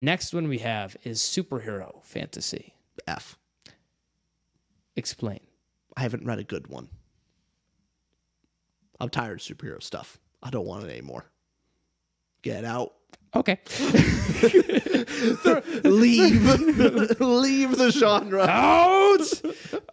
Next one we have is superhero fantasy. F. Explain. I haven't read a good one. I'm tired of superhero stuff. I don't want it anymore. Get out. Okay. Leave. Leave the genre. Out!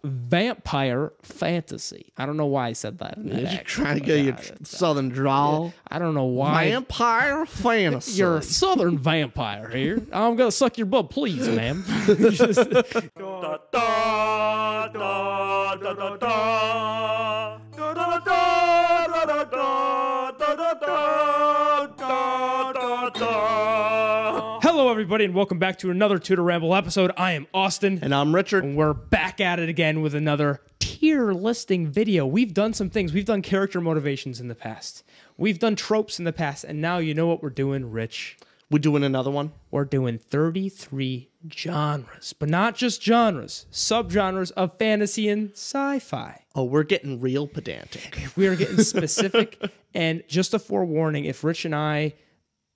Vampire fantasy. I don't know why I said that. You're trying to get your southern drawl. I don't know why. Vampire fantasy. You're a southern vampire here. I'm going to suck your blood, please, ma'am. Hello, everybody, and welcome back to another Tutor Ramble episode. I am Austin. And I'm Richard. And we're back at it again with another tier listing video. We've done some things. We've done character motivations in the past. We've done tropes in the past. And now you know what we're doing, Rich. We're doing another one? We're doing 33 genres. But not just genres. Subgenres of fantasy and sci-fi. Oh, we're getting real pedantic. We are getting specific. And just a forewarning, if Rich and I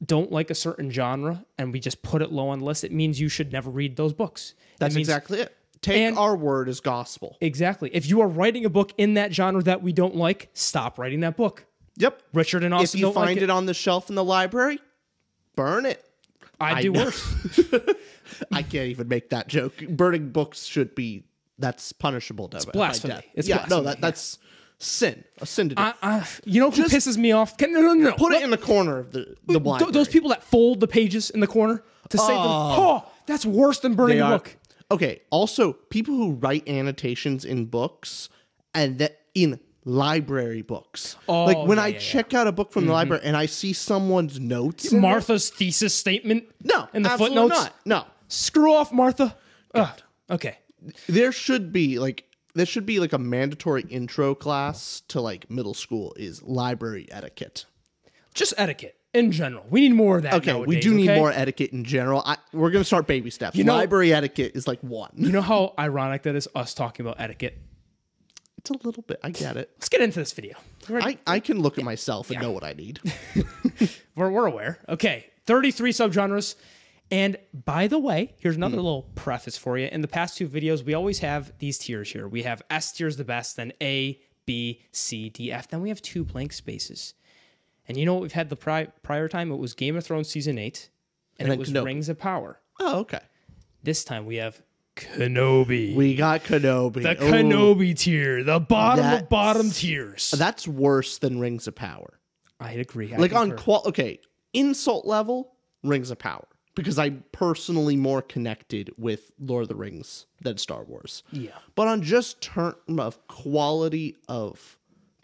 don't like a certain genre and we just put it low on the list, it means you should never read those books. That's exactly it. Take our word as gospel. Exactly. If you are writing a book in that genre that we don't like, stop writing that book. Yep. Richard and Austin if you find it on the shelf in the library, burn it. I do worse. I can't even make that joke. Burning books should be, that's punishable. It's blasphemy. It's blasphemy. No, that's sin. A sin to do. You know who pisses me off? No. Put it in the corner of the library. Those people that fold the pages in the corner to save them. Oh, that's worse than burning a book. Okay. Also, people who write annotations in books and that in library books. Oh, like when I check out a book from the library and I see someone's notes. Martha's thesis statement. No, in the absolutely footnotes. Not. No. Screw off, Martha. Okay. There should be like a mandatory intro class to like middle school is library etiquette. Just etiquette in general. We need more of that. Okay, nowadays, we do need more etiquette in general. We're going to start baby steps. Library etiquette is like one. You know how ironic that is, us talking about etiquette? It's a little bit. I get it. Let's get into this video. I can look at myself and know what I need. We're aware. Okay, 33 subgenres. And by the way, here's another little preface for you. In the past two videos, we always have these tiers here. We have S tier is the best, then A, B, C, D, F. Then we have two blank spaces. And you know what we've had the prior time? It was Game of Thrones Season 8, and it was Kenobi. Rings of Power. Oh, okay. This time we have Kenobi. We got Kenobi. The Kenobi tier. The bottom of bottom tiers. That's worse than Rings of Power. I'd agree. Insult level, Rings of Power. Because I'm personally more connected with Lord of the Rings than Star Wars. Yeah. But on just term of quality of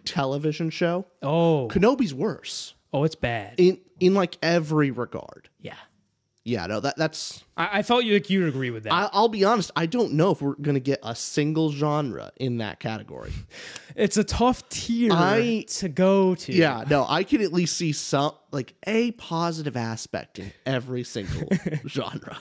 television show, Kenobi's worse. Oh, it's bad. In like every regard. Yeah. Yeah, no, that's... I felt like you'd agree with that. I'll be honest, I don't know if we're going to get a single genre in that category. It's a tough tier to go to. Yeah, no, I can at least see a positive aspect in every single genre.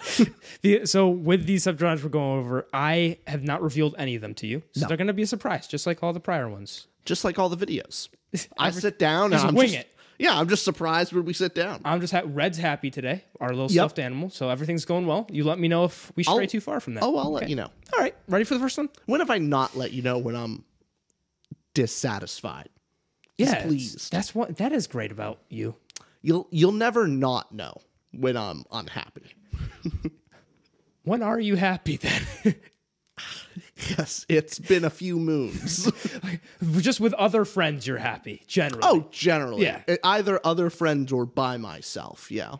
So with these subgenres we're going over, I have not revealed any of them to you. So they're going to be a surprise, just like all the prior ones. Just like all the videos. I sit down and wing it. Yeah, I'm just surprised when we sit down. I'm just Red's happy today, our little stuffed animal, so everything's going well. You let me know if we stray too far from that. I'll let you know. All right, ready for the first one? When have I not let you know when I'm dissatisfied? Yeah, pleased. That is great about you. You'll never not know when I'm unhappy. When are you happy then? Yes, it's been a few moons. Just with other friends, you're happy, generally. Oh, generally. Yeah. Either other friends or by myself, yeah.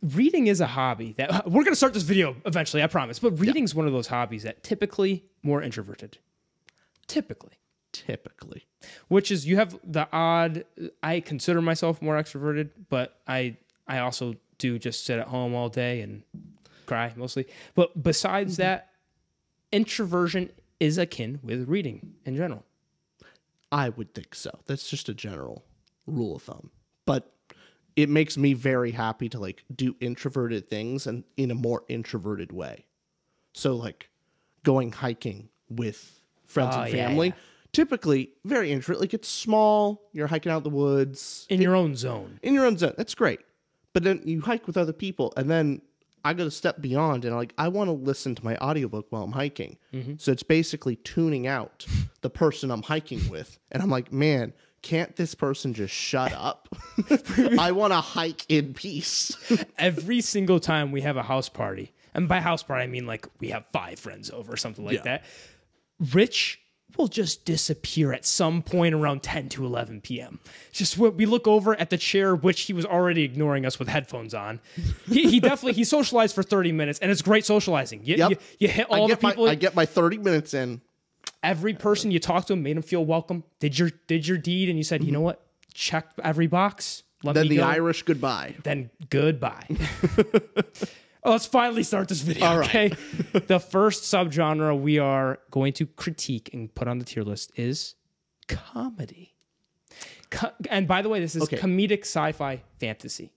Reading is a hobby that... We're going to start this video eventually, I promise. But reading's one of those hobbies that typically more introverted. Typically. Which is, you have the odd... I consider myself more extroverted, but I also do just sit at home all day and cry, mostly. But besides that, introversion is akin with reading in general. I would think so. That's just a general rule of thumb. But it makes me very happy to like do introverted things and in a more introverted way. So like going hiking with friends and family. Yeah. Typically very introvert. Like it's small. You're hiking out in the woods. In your own zone. In your own zone. That's great. But then you hike with other people and then I go a step beyond and like I want to listen to my audiobook while I'm hiking. So it's basically tuning out the person I'm hiking with. And I'm like, man, can't this person just shut up? I want to hike in peace. Every single time we have a house party, and by house party I mean like we have 5 friends over or something like that, Rich will just disappear at some point around 10 to 11 p.m. Just we look over at the chair, which he was already ignoring us with headphones on. He socialized for 30 minutes, and it's great socializing. You hit all the people. I get my 30 minutes in. Every person you talked to made them feel welcome. Did your deed, and you said, you know what? Check every box. Then the Irish goodbye. Then goodbye. Let's finally start this video, all right. okay? The first subgenre we are going to critique and put on the tier list is comedy. And by the way, this is comedic sci-fi fantasy.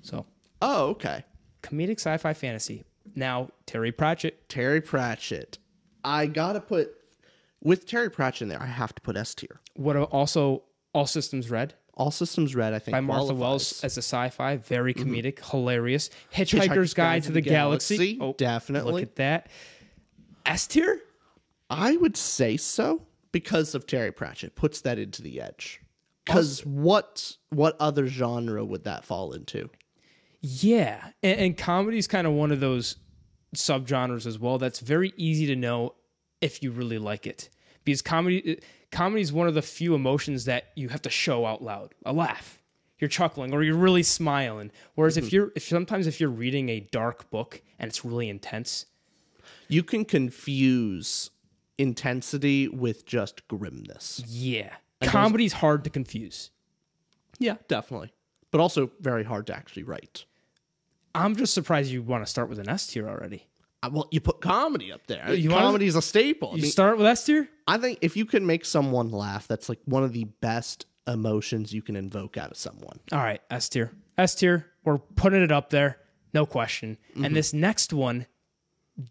So, okay. Comedic sci-fi fantasy. Now, Terry Pratchett. I gotta put, with Terry Pratchett in there, I have to put S tier. What are also All Systems Red? All Systems Red, I think. By Martha Wells as a sci-fi, very comedic, hilarious. Hitchhiker's Guide to the Galaxy. Oh, definitely. Look at that. S tier? I would say so because of Terry Pratchett. Puts that into the edge. Because what other genre would that fall into? Yeah, and comedy is kind of one of those subgenres as well that's very easy to know if you really like it. Because comedy is one of the few emotions that you have to show out loud. A laugh, you're chuckling, or you're really smiling. Whereas if you're reading a dark book and it's really intense, you can confuse intensity with just grimness. Yeah, comedy's hard to confuse. Yeah, definitely, but also very hard to actually write. I'm just surprised you want to start with an S tier already. Well, you put comedy up there. Comedy's a staple. You start with S tier? I think if you can make someone laugh, that's like one of the best emotions you can invoke out of someone. All right, S tier. S tier. We're putting it up there. No question. And this next one,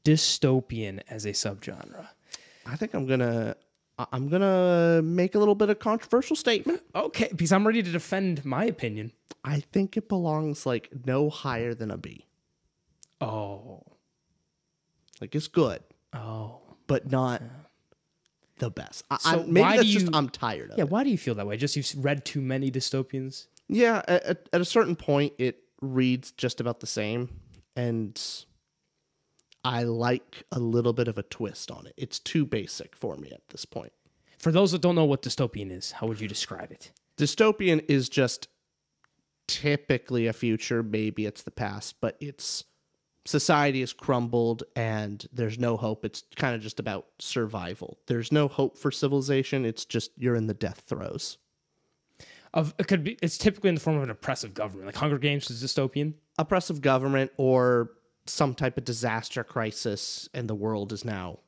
dystopian as a subgenre. I think I'm gonna make a little bit of controversial statement. Okay, because I'm ready to defend my opinion. I think it belongs like no higher than a B. Oh. Like it's good. Oh. But not the best. So I'm tired of it. Yeah, why do you feel that way? Just you've read too many dystopians? Yeah, at a certain point it reads just about the same, and I like a little bit of a twist on it. It's too basic for me at this point. For those that don't know what dystopian is, how would you describe it? Dystopian is just typically a future, maybe it's the past, but it's society has crumbled and there's no hope. It's kind of just about survival. There's no hope for civilization. It's just you're in the death throes. It's typically in the form of an oppressive government. Like Hunger Games is dystopian. Oppressive government or some type of disaster crisis, and the world is now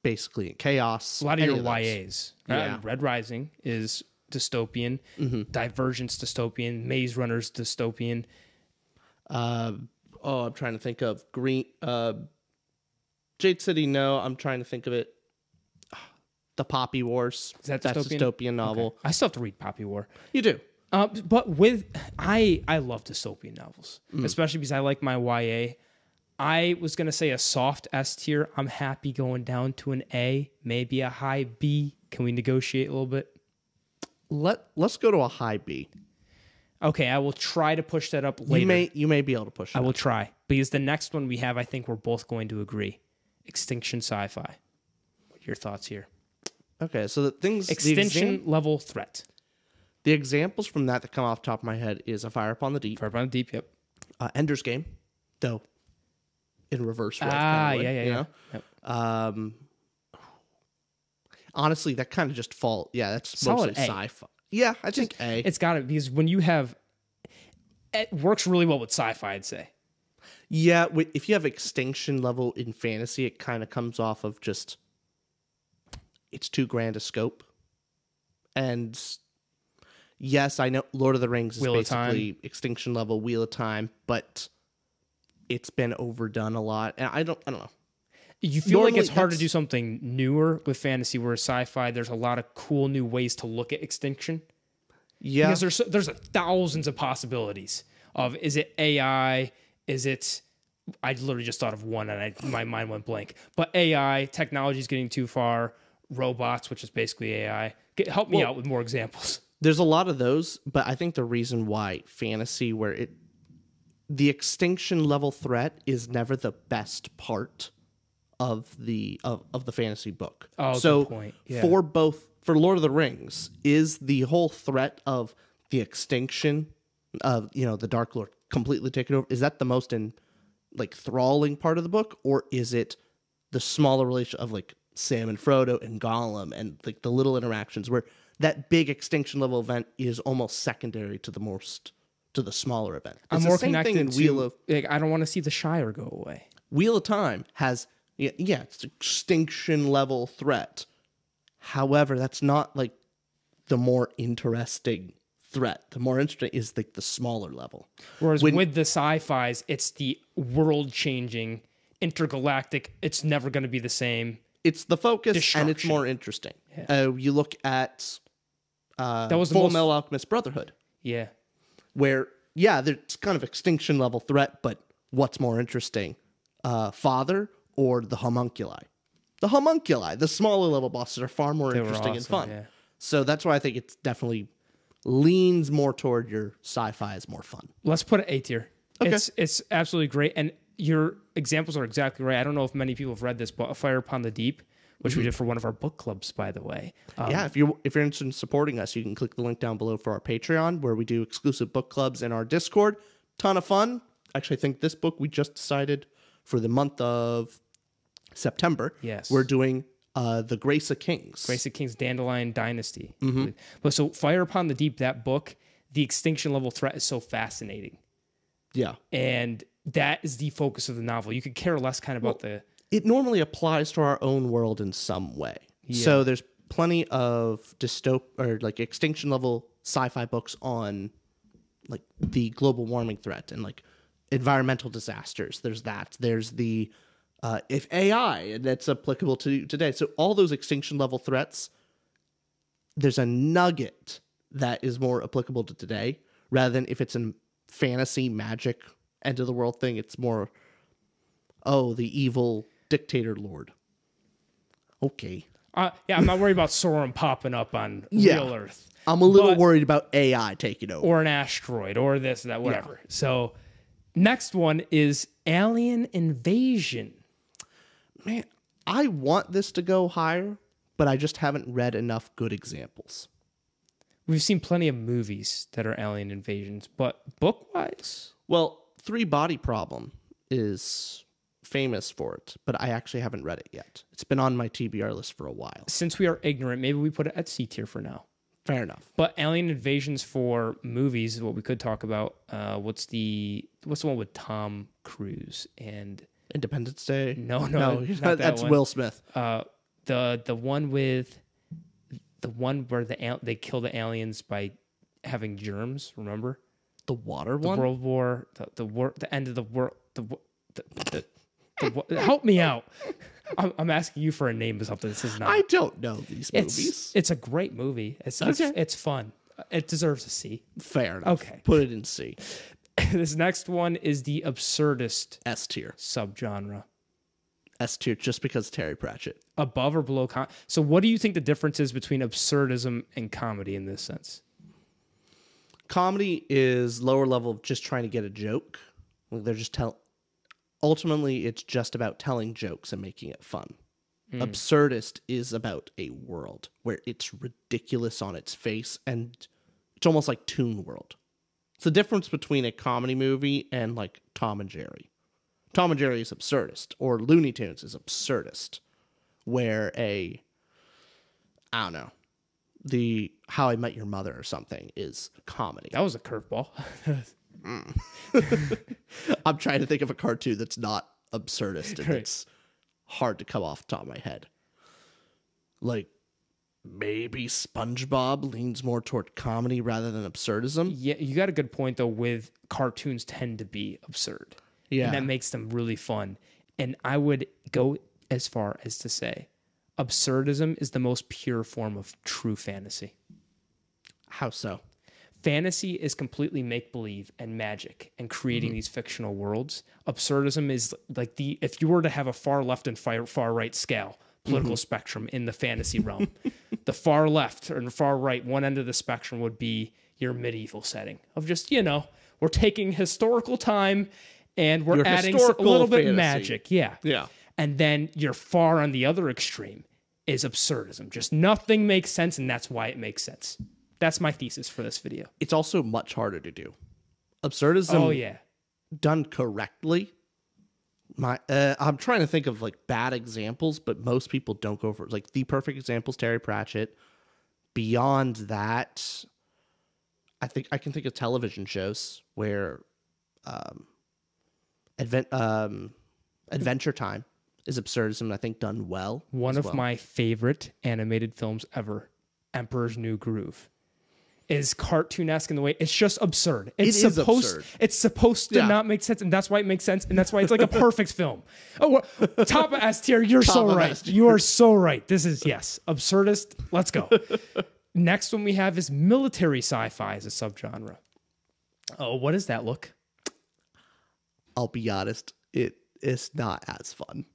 basically in chaos. A lot of your YAs. Yeah. Red Rising is dystopian. Divergence dystopian. Maze Runner's dystopian. I'm trying to think of Jade City. No, I'm trying to think of it. The Poppy Wars. Is that's a dystopian novel. Okay. I still have to read Poppy War. You do. But I love dystopian novels, especially because I like my YA. I was going to say a soft S tier. I'm happy going down to an A, maybe a high B. Can we negotiate a little bit? Let's go to a high B. Okay, I will try to push that up later. You may be able to push it I will try. Because the next one we have, I think we're both going to agree. Extinction Sci-Fi. What are your thoughts here? Okay, so the things... Extinction level threat. The examples from that come off the top of my head is A Fire Upon the Deep. Fire Upon the Deep, yep. Ender's Game, though in reverse. Yeah. Yep. Honestly, that kind of just fall. Yeah, that's Solid mostly sci-fi. Yeah, I think A. It's got it because when you have... It works really well with sci-fi, I'd say. Yeah, if you have extinction level in fantasy, it kind of comes off of just... It's too grand a scope. And... Yes, I know Lord of the Rings is basically extinction level, Wheel of Time, but it's been overdone a lot. And I don't know. You feel like it's hard to do something newer with fantasy, where sci-fi, there's a lot of cool new ways to look at extinction. Yeah. Because there's thousands of possibilities of, is it AI? Is it? I literally just thought of one, and my mind went blank. But AI technology is getting too far. Robots, which is basically AI. Help me out with more examples. There's a lot of those, but I think the reason why fantasy, the extinction level threat is never the best part of the fantasy book. Oh, so good point. Yeah. For Lord of the Rings, is the whole threat of the extinction of the Dark Lord completely taken over? Is that the most enthralling part of the book, or is it the smaller relation of like Sam and Frodo and Gollum and like the little interactions where that big extinction level event is almost secondary to the smaller event? It's I'm the more same connected thing in Wheel to. of I don't want to see the Shire go away. Wheel of Time has it's extinction level threat. However, that's not like the more interesting threat. The more interesting is like the smaller level. Whereas with the sci-fis, it's the world-changing, intergalactic. It's never going to be the same. It's the focus, and it's more interesting. Yeah. You look at that was Full Metal Alchemist Brotherhood. Yeah. Where, there's kind of extinction level threat, but what's more interesting? Father or the homunculi? The homunculi, the smaller level bosses, are far more interesting and fun. Yeah. So that's why I think it's definitely leans more toward your sci-fi is more fun. Let's put it A tier. Okay. It's absolutely great. And your examples are exactly right. I don't know if many people have read this, but A Fire Upon the Deep, which we did for one of our book clubs, by the way. If you're interested in supporting us, you can click the link down below for our Patreon, where we do exclusive book clubs in our Discord. Ton of fun. Actually, I think this book we just decided for the month of September. Yes. We're doing The Grace of Kings. Grace of Kings, Dandelion Dynasty. Mm-hmm. But so Fire Upon the Deep, that book, the extinction level threat is so fascinating. Yeah. And that is the focus of the novel. You could care less about It normally applies to our own world in some way. Yeah. So there's plenty of extinction level sci-fi books on like the global warming threat and like environmental disasters. There's that. There's the if AI, and that's applicable to today. So all those extinction level threats, there's a nugget that is more applicable to today, rather than if it's a fantasy magic end of the world thing. It's more, the evil dictator lord. Okay. I'm not worried about Sauron popping up on real Earth. I'm a little worried about AI taking over. Or an asteroid, or this, that, whatever. Yeah. So next one is Alien Invasion. Man, I want this to go higher, but I just haven't read enough good examples. We've seen plenty of movies that are alien invasions, but book-wise? Well, Three Body Problem is famous for it, but I actually haven't read it yet. It's been on my TBR list for a while. Since we are ignorant, maybe we put it at C tier for now. Fair enough. But Alien Invasions for movies is what we could talk about. What's the one with Tom Cruise and Independence Day? No, that's one. Will Smith. The one with the one where they kill the aliens by having germs. Remember the water one? World War, the end of the world. Help me out. I'm asking you for a name or something. This is not. I don't know these movies. It's a great movie. It's fun. It deserves a C. Fair enough. Okay. Put it in C. This next one is the absurdist S tier subgenre. S tier just because Terry Pratchett. Above or below? So what do you think the difference is between absurdism and comedy in this sense? Comedy is lower level of just trying to get a joke. They're just ultimately, it's just about telling jokes and making it fun. Absurdist is about a world where it's ridiculous on its face, and it's almost like Toon World. It's the difference between a comedy movie and like Tom and Jerry. Tom and Jerry is absurdist, or Looney Tunes is absurdist, where the How I Met Your Mother or something is comedy. That was a curveball. I'm trying to think of a cartoon that's not absurdist, and it's hard to come off the top of my head. Like, maybe SpongeBob leans more toward comedy rather than absurdism. Yeah, you got a good point, though, with cartoons tend to be absurd. Yeah. And that makes them really fun. And I would go as far as to say absurdism is the most pure form of true fantasy. How so? fantasy is completely make-believe and magic and creating these fictional worlds. Absurdism is like if you were to have a far left and far right scale, political spectrum in the fantasy realm, the far left or the far right, one end of the spectrum would be your medieval setting of just, we're taking historical time and we're adding a little bit of magic. Yeah. Yeah. And then you're far on the other extreme is absurdism. Just nothing makes sense, and that's why it makes sense. That's my thesis for this video. It's also much harder to do. Absurdism done correctly. I'm trying to think of like bad examples, but most people don't go for like the perfect examples, Terry Pratchett. Beyond that, I think I can think of television shows where Adventure Time is absurdism, I think, done well. One of my favorite animated films ever, Emperor's New Groove, is cartoonesque in the way it's just absurd. It's supposed to not make sense, and that's why it makes sense, and that's why it's like a perfect film. Oh, top of S tier. You're so right. You are so right. This is absurdist. Let's go. Next one we have is military sci-fi as a subgenre. Oh, what does that look? I'll be honest, it's not as fun.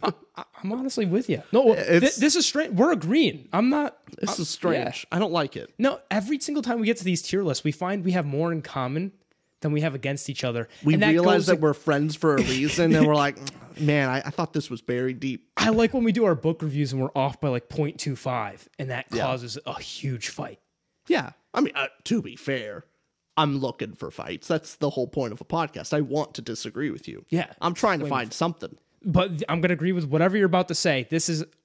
I'm honestly with you. No, this is strange. We're agreeing. I'm not. This is strange. I don't like it. No, every single time we get to these tier lists, we find we have more in common than we have against each other. We realize that we're friends for a reason, and we're like, man, I thought this was buried deep. I like when we do our book reviews and we're off by like 0.25, and that causes a huge fight. Yeah. I mean, to be fair, I'm looking for fights. That's the whole point of a podcast. I want to disagree with you. Yeah. I'm trying to find something. But I'm going to agree with whatever you're about to say.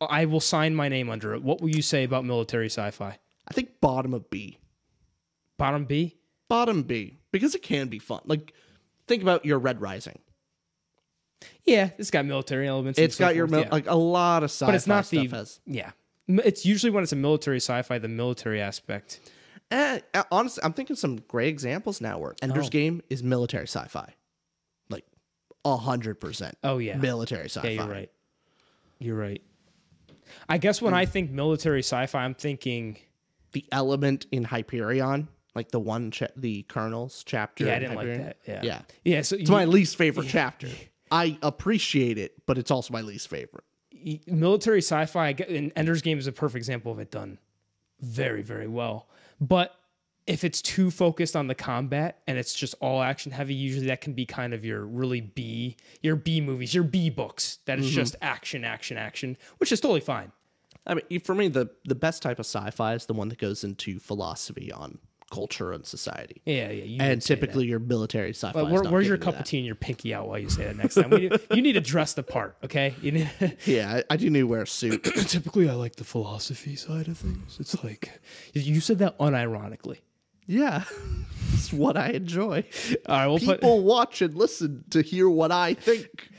I will sign my name under it. What will you say about military sci-fi? I think bottom of B. Bottom B? Bottom B. Because it can be fun. Like, think about your Red Rising. Yeah, it's got military elements. It's got like a lot of sci-fi but it's not stuff has. Yeah. It's usually when it's a military sci-fi, the military aspect. Honestly, I'm thinking some great examples now where Ender's Game is military sci-fi. Like 100%. Oh, yeah. Military sci-fi. Yeah, you're right. I guess when I think military sci-fi, I'm thinking the element in Hyperion, like the Colonel's chapter. Yeah, I didn't like that. Yeah. Yeah. So it's my least favorite chapter. I appreciate it, but it's also my least favorite. Military sci-fi, and Ender's Game is a perfect example of it done very, very well. But if it's too focused on the combat and it's just all action heavy, usually that can be kind of your B movies, your B books. That is just action, which is totally fine. I mean, for me, the best type of sci-fi is the one that goes into philosophy on culture and society. Yeah. And typically your military sci-fi. Where's your cup of tea and your pinky out while you say that next time? You need to dress the part, okay? Yeah, I do need to wear a suit. Typically, I like the philosophy side of things. It's like, you said that unironically. Yeah, it's what I enjoy. All right, people watch and listen to hear what I think.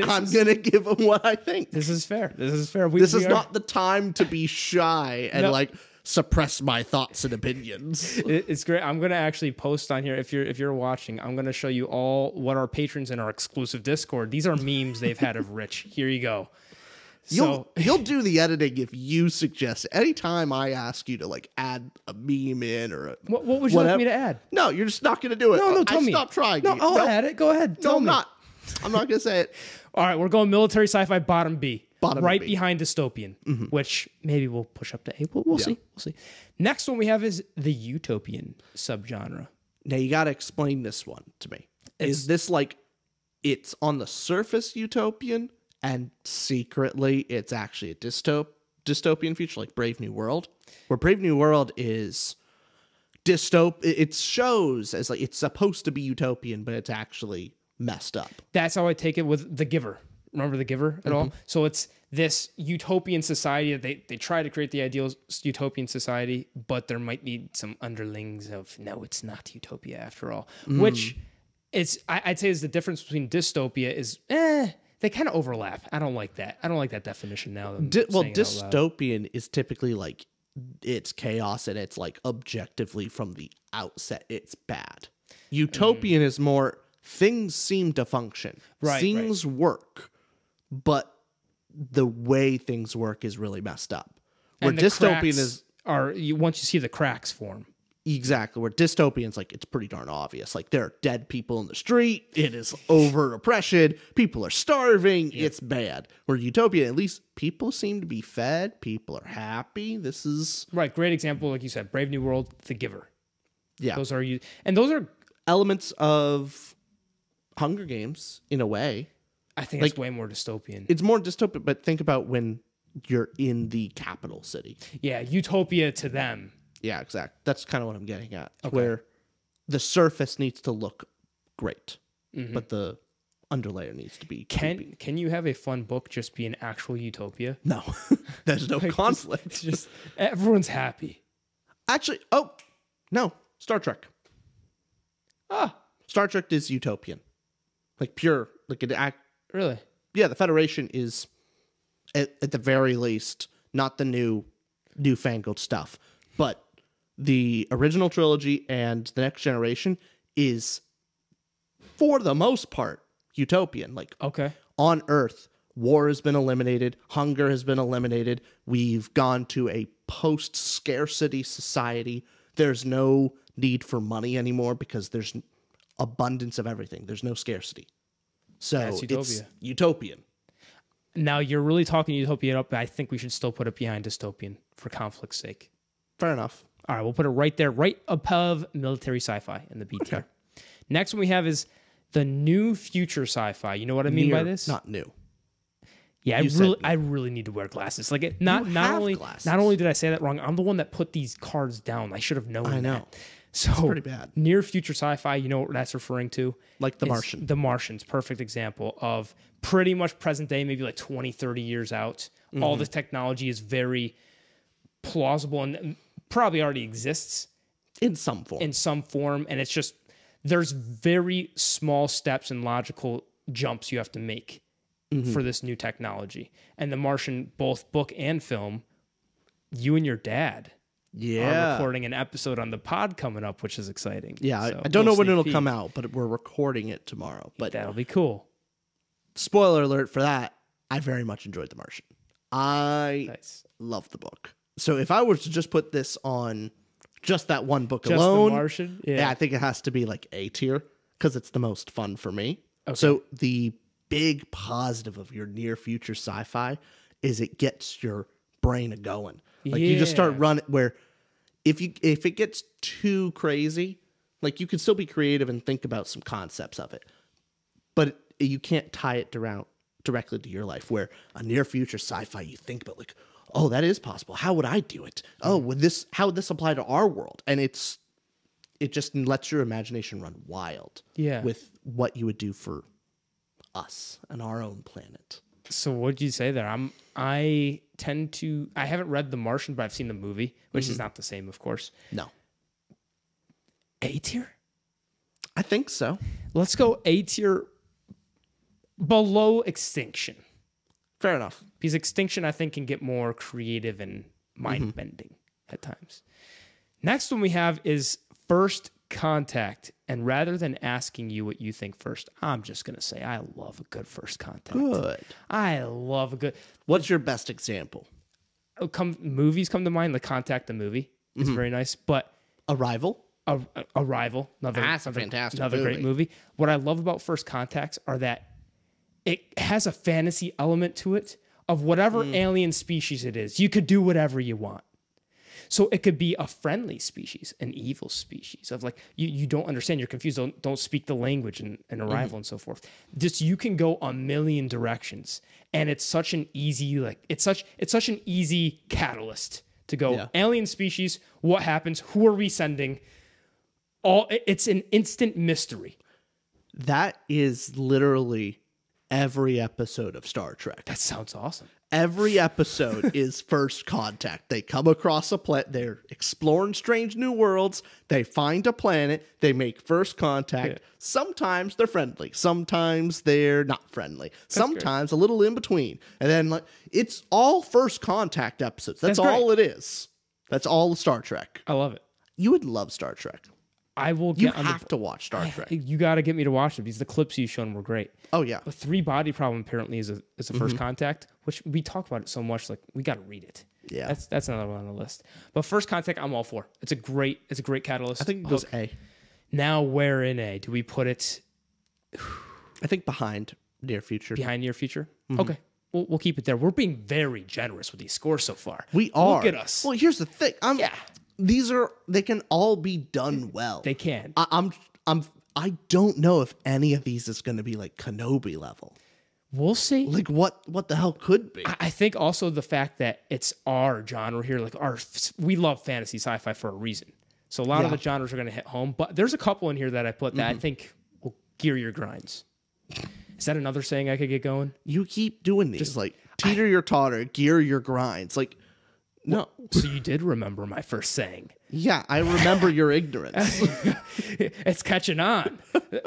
I'm going to give them what I think. This is fair. This is not the time to be shy and suppress my thoughts and opinions. It's great. I'm going to actually post on here, if you're watching, I'm going to show you all what our patrons in our exclusive Discord, these are memes they've had of Rich. Here you go. So you'll do the editing if you suggest. Anytime I ask you to add a meme in or what would you like me to add? No, you're just not going to do it. No, tell me. Stop trying. No, I'll add it. Go ahead. No, I'm not. I'm not going to say it. All right, we're going military sci-fi bottom B. Right B. behind Dystopian, which maybe we'll push up to A. We'll see. We'll see. Next one we have is the Utopian subgenre. Now you got to explain this one to me. Is this it's on the surface utopian and secretly it's actually a dystopian future like Brave New World? Where Brave New World is it shows as it's supposed to be utopian, but it's actually messed up. That's how I take it with The Giver. Remember The Giver at all? So it's this utopian society that they try to create the ideal utopian society, but there might be some underlings of, no, it's not utopia after all, which I'd say is the difference between dystopia is, they kind of overlap. I don't like that. I don't like that definition now. Dystopian is typically it's chaos and it's objectively from the outset, it's bad. Utopian is more things seem to function. Things work, but the way things work is really messed up. Where and dystopian is once you see the cracks form. Exactly. Where dystopian's like, it's pretty darn obvious. Like, there are dead people in the street. It is over oppression. People are starving. Yeah. It's bad. Where utopia, at least people seem to be fed. People are happy. This is... Right. Great example. Like you said, Brave New World, The Giver. Yeah. Those are elements of Hunger Games in a way. I think it's way more dystopian. It's more dystopian, but think about when you're in the capital city. Yeah. Utopia to them. Yeah, exactly. That's kind of what I'm getting at. Okay. Where the surface needs to look great, but the underlayer needs to be creepy. Can you have a fun book just be an actual utopia? No. There's no conflict. Just everyone's happy. Actually, no. Star Trek. Star Trek is utopian. Like pure, like an act. Really? Yeah, the Federation is at the very least not the newfangled stuff, but the original trilogy and the Next Generation is, for the most part, utopian. Like, on Earth, war has been eliminated, hunger has been eliminated. We've gone to a post-scarcity society. There's no need for money anymore because there's abundance of everything. There's no scarcity. So it's utopian. Now, you're really talking utopian up, but I think we should still put it behind dystopian for conflict's sake. Fair enough. All right, we'll put it right there, right above military sci-fi in the B tier. Next one we have is the new future sci-fi. You know what I mean by this? Not new. Yeah, I really need to wear glasses. Like not only did I say that wrong, I'm the one that put these cards down. I should have known. I know. That. So it's pretty bad. Near future sci-fi, you know what that's referring to? Like The Martian. The Martian's perfect example of pretty much present day, maybe like 20, 30 years out. All the technology is very plausible and probably already exists. In some form. And it's just, there's very small steps and logical jumps you have to make for this new technology. And The Martian, both book and film, you and your dad are recording an episode on the pod coming up, which is exciting. Yeah, so I don't know when it'll come out, but we're recording it tomorrow. But that'll be cool. Spoiler alert for that, I very much enjoyed The Martian. I love the book. So if I were to just put this on just that one book alone, The Martian? Yeah, I think it has to be like A tier because it's the most fun for me. Okay. So the big positive of your near future sci-fi is it gets your brain a-going. Like you just start running where if it gets too crazy, like you can still be creative and think about some concepts of it, but you can't tie it directly to your life. Where a near future sci-fi, you think about like, oh, that is possible. How would I do it? Oh, how would this apply to our world? And it just lets your imagination run wild. Yeah. With what you would do for us and our own planet. So what'd you say there? I haven't read The Martian, but I've seen the movie, which is not the same, of course. No. A tier? I think so. Let's go A tier below Extinction. Fair enough. Because Extinction, I think, can get more creative and mind-bending at times. Next one we have is First Contact. And rather than asking you what you think first, I'm just going to say I love a good First Contact. Good. I love a good... What's your best example? Movies come to mind. The Contact, the movie, is very nice. But Arrival? Arrival. That's a fantastic movie. Great movie. What I love about First Contacts are that it has a fantasy element to it of whatever alien species it is. You could do whatever you want. So it could be a friendly species, an evil species of like, you don't understand, you're confused, don't speak the language in Arrival and so forth. Just, you can go a million directions. And it's such an easy, it's such an easy catalyst to go, alien species, what happens? Who are we sending? It's an instant mystery. That is literally every episode of Star Trek. That sounds awesome. Every episode is First Contact. They come across a planet. They're exploring strange new worlds. They find a planet. They make first contact. Yeah. Sometimes they're friendly. Sometimes they're not friendly. Sometimes a little in between. And then it's all First Contact episodes. That's all it is. That's all of Star Trek. I love it. You would love Star Trek. I will. You have to watch Star Trek. You got to get me to watch it because the clips you've shown were great. Oh yeah. The 3 body problem apparently is a First Contact, which we talk about it so much. Like we got to read it. Yeah. That's another one on the list. But First Contact, I'm all for. It's a great catalyst. I think it goes A. Now, where in A? Do we put it I think behind near future. behind near future? Okay. We'll keep it there. We're being very generous with these scores so far. We are. Look at us. Well, here's the thing. They can all be done well. They can. I don't know if any of these is going to be like Kenobi level. We'll see. Like what the hell could be? I think also the fact that it's our genre here, like we love fantasy sci-fi for a reason. So a lot of the genres are going to hit home, but there's a couple in here that I put that I think will gear your grinds. Is that another saying I could get going? You keep doing these, like teeter your totter, gear your grinds. Like, no. So you did remember my first saying. Yeah, I remember your ignorance. It's catching on.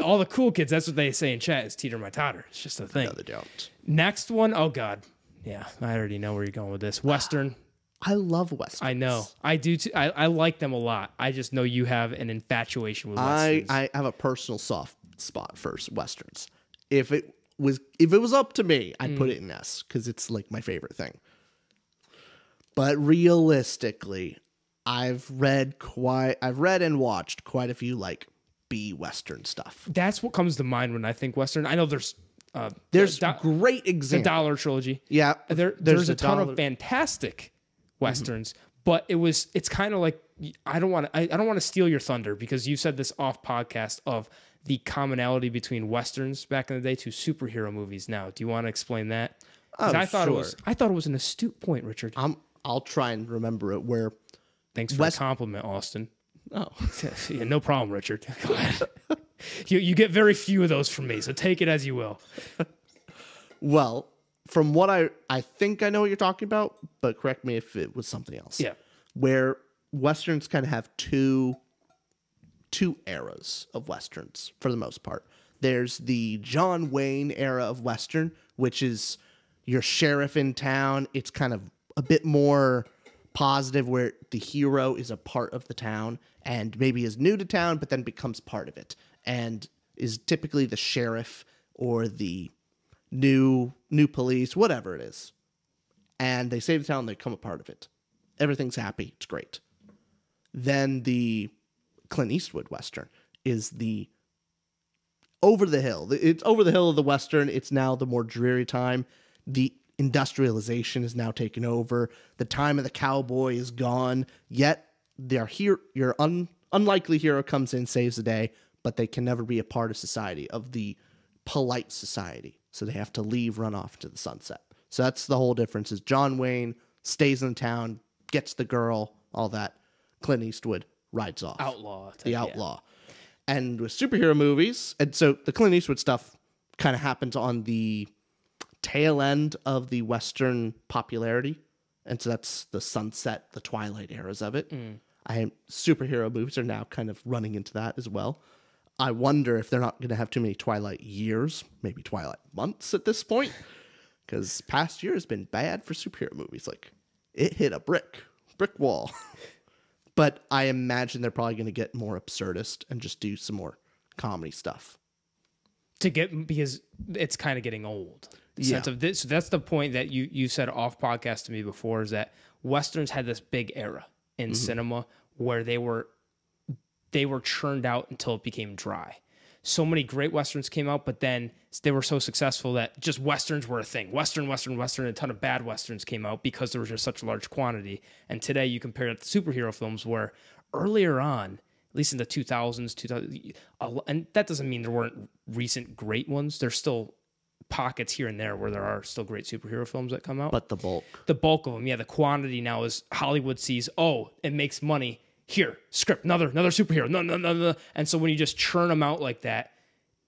All the cool kids, that's what they say in chat, is teeter my totter. It's just a thing. No, they don't. Next one, oh God. Yeah, I already know where you're going with this. Western. I love Westerns. I know. I do too. I like them a lot. I just know you have an infatuation with Westerns. I have a personal soft spot for Westerns. If it was up to me, I'd put it in S because it's like my favorite thing. But realistically, I've read and watched quite a few like B Western stuff. That's what comes to mind when I think Western. I know there's great examples. The Dollar Trilogy. Yeah, there's a ton of fantastic Westerns, but it's kind of like I don't want to steal your thunder because you said this off podcast of the commonality between Westerns back in the day to superhero movies now. Do you want to explain that? I thought it was an astute point, Richard. I'll try and remember it. Where thanks for the compliment, Austin. Oh, yeah, no problem, Richard. Go ahead. You get very few of those from me, so take it as you will. Well, from what I think I know what you're talking about, but correct me if it was something else. Yeah, where Westerns kind of have two eras of Westerns for the most part. There's the John Wayne era of Western, which is your sheriff in town. It's kind of a bit more positive where the hero is a part of the town and maybe is new to town, but then becomes part of it and is typically the sheriff or the new police, whatever it is. And they save the town, they become a part of it. Everything's happy. It's great. Then the Clint Eastwood Western is the over the hill. It's over the hill of the Western. It's now the more dreary time. The industrialization is now taken over. The time of the cowboy is gone. Yet your unlikely hero comes in, saves the day, but they can never be a part of society, of the polite society. So they have to leave, run off to the sunset. So that's the whole difference is John Wayne stays in town, gets the girl, all that. Clint Eastwood rides off. Outlaw. The outlaw. And with superhero movies, and so the Clint Eastwood stuff kind of happens on the tail end of the Western popularity. And so that's the sunset, the twilight eras of it. Superhero movies are now kind of running into that as well. I wonder if they're not going to have too many Twilight years, maybe Twilight months at this point, because past year has been bad for superhero movies. Like, it hit a brick wall. But I imagine they're probably going to get more absurdist and just do some more comedy stuff. Because it's kind of getting old. Sense of this. So that's the point that you said off podcast to me before, is that Westerns had this big era in cinema where they were churned out until it became dry. So many great Westerns came out, but then they were so successful that just Westerns were a thing. Western, a ton of bad Westerns came out because there was just such a large quantity. And today you compare it to superhero films where earlier on, at least in the 2000s, and that doesn't mean there weren't recent great ones. There's still pockets here and there where there are still great superhero films that come out. But the bulk of them, the quantity now is Hollywood sees, it makes money. Here, script, another superhero, no. And so when you just churn them out like that,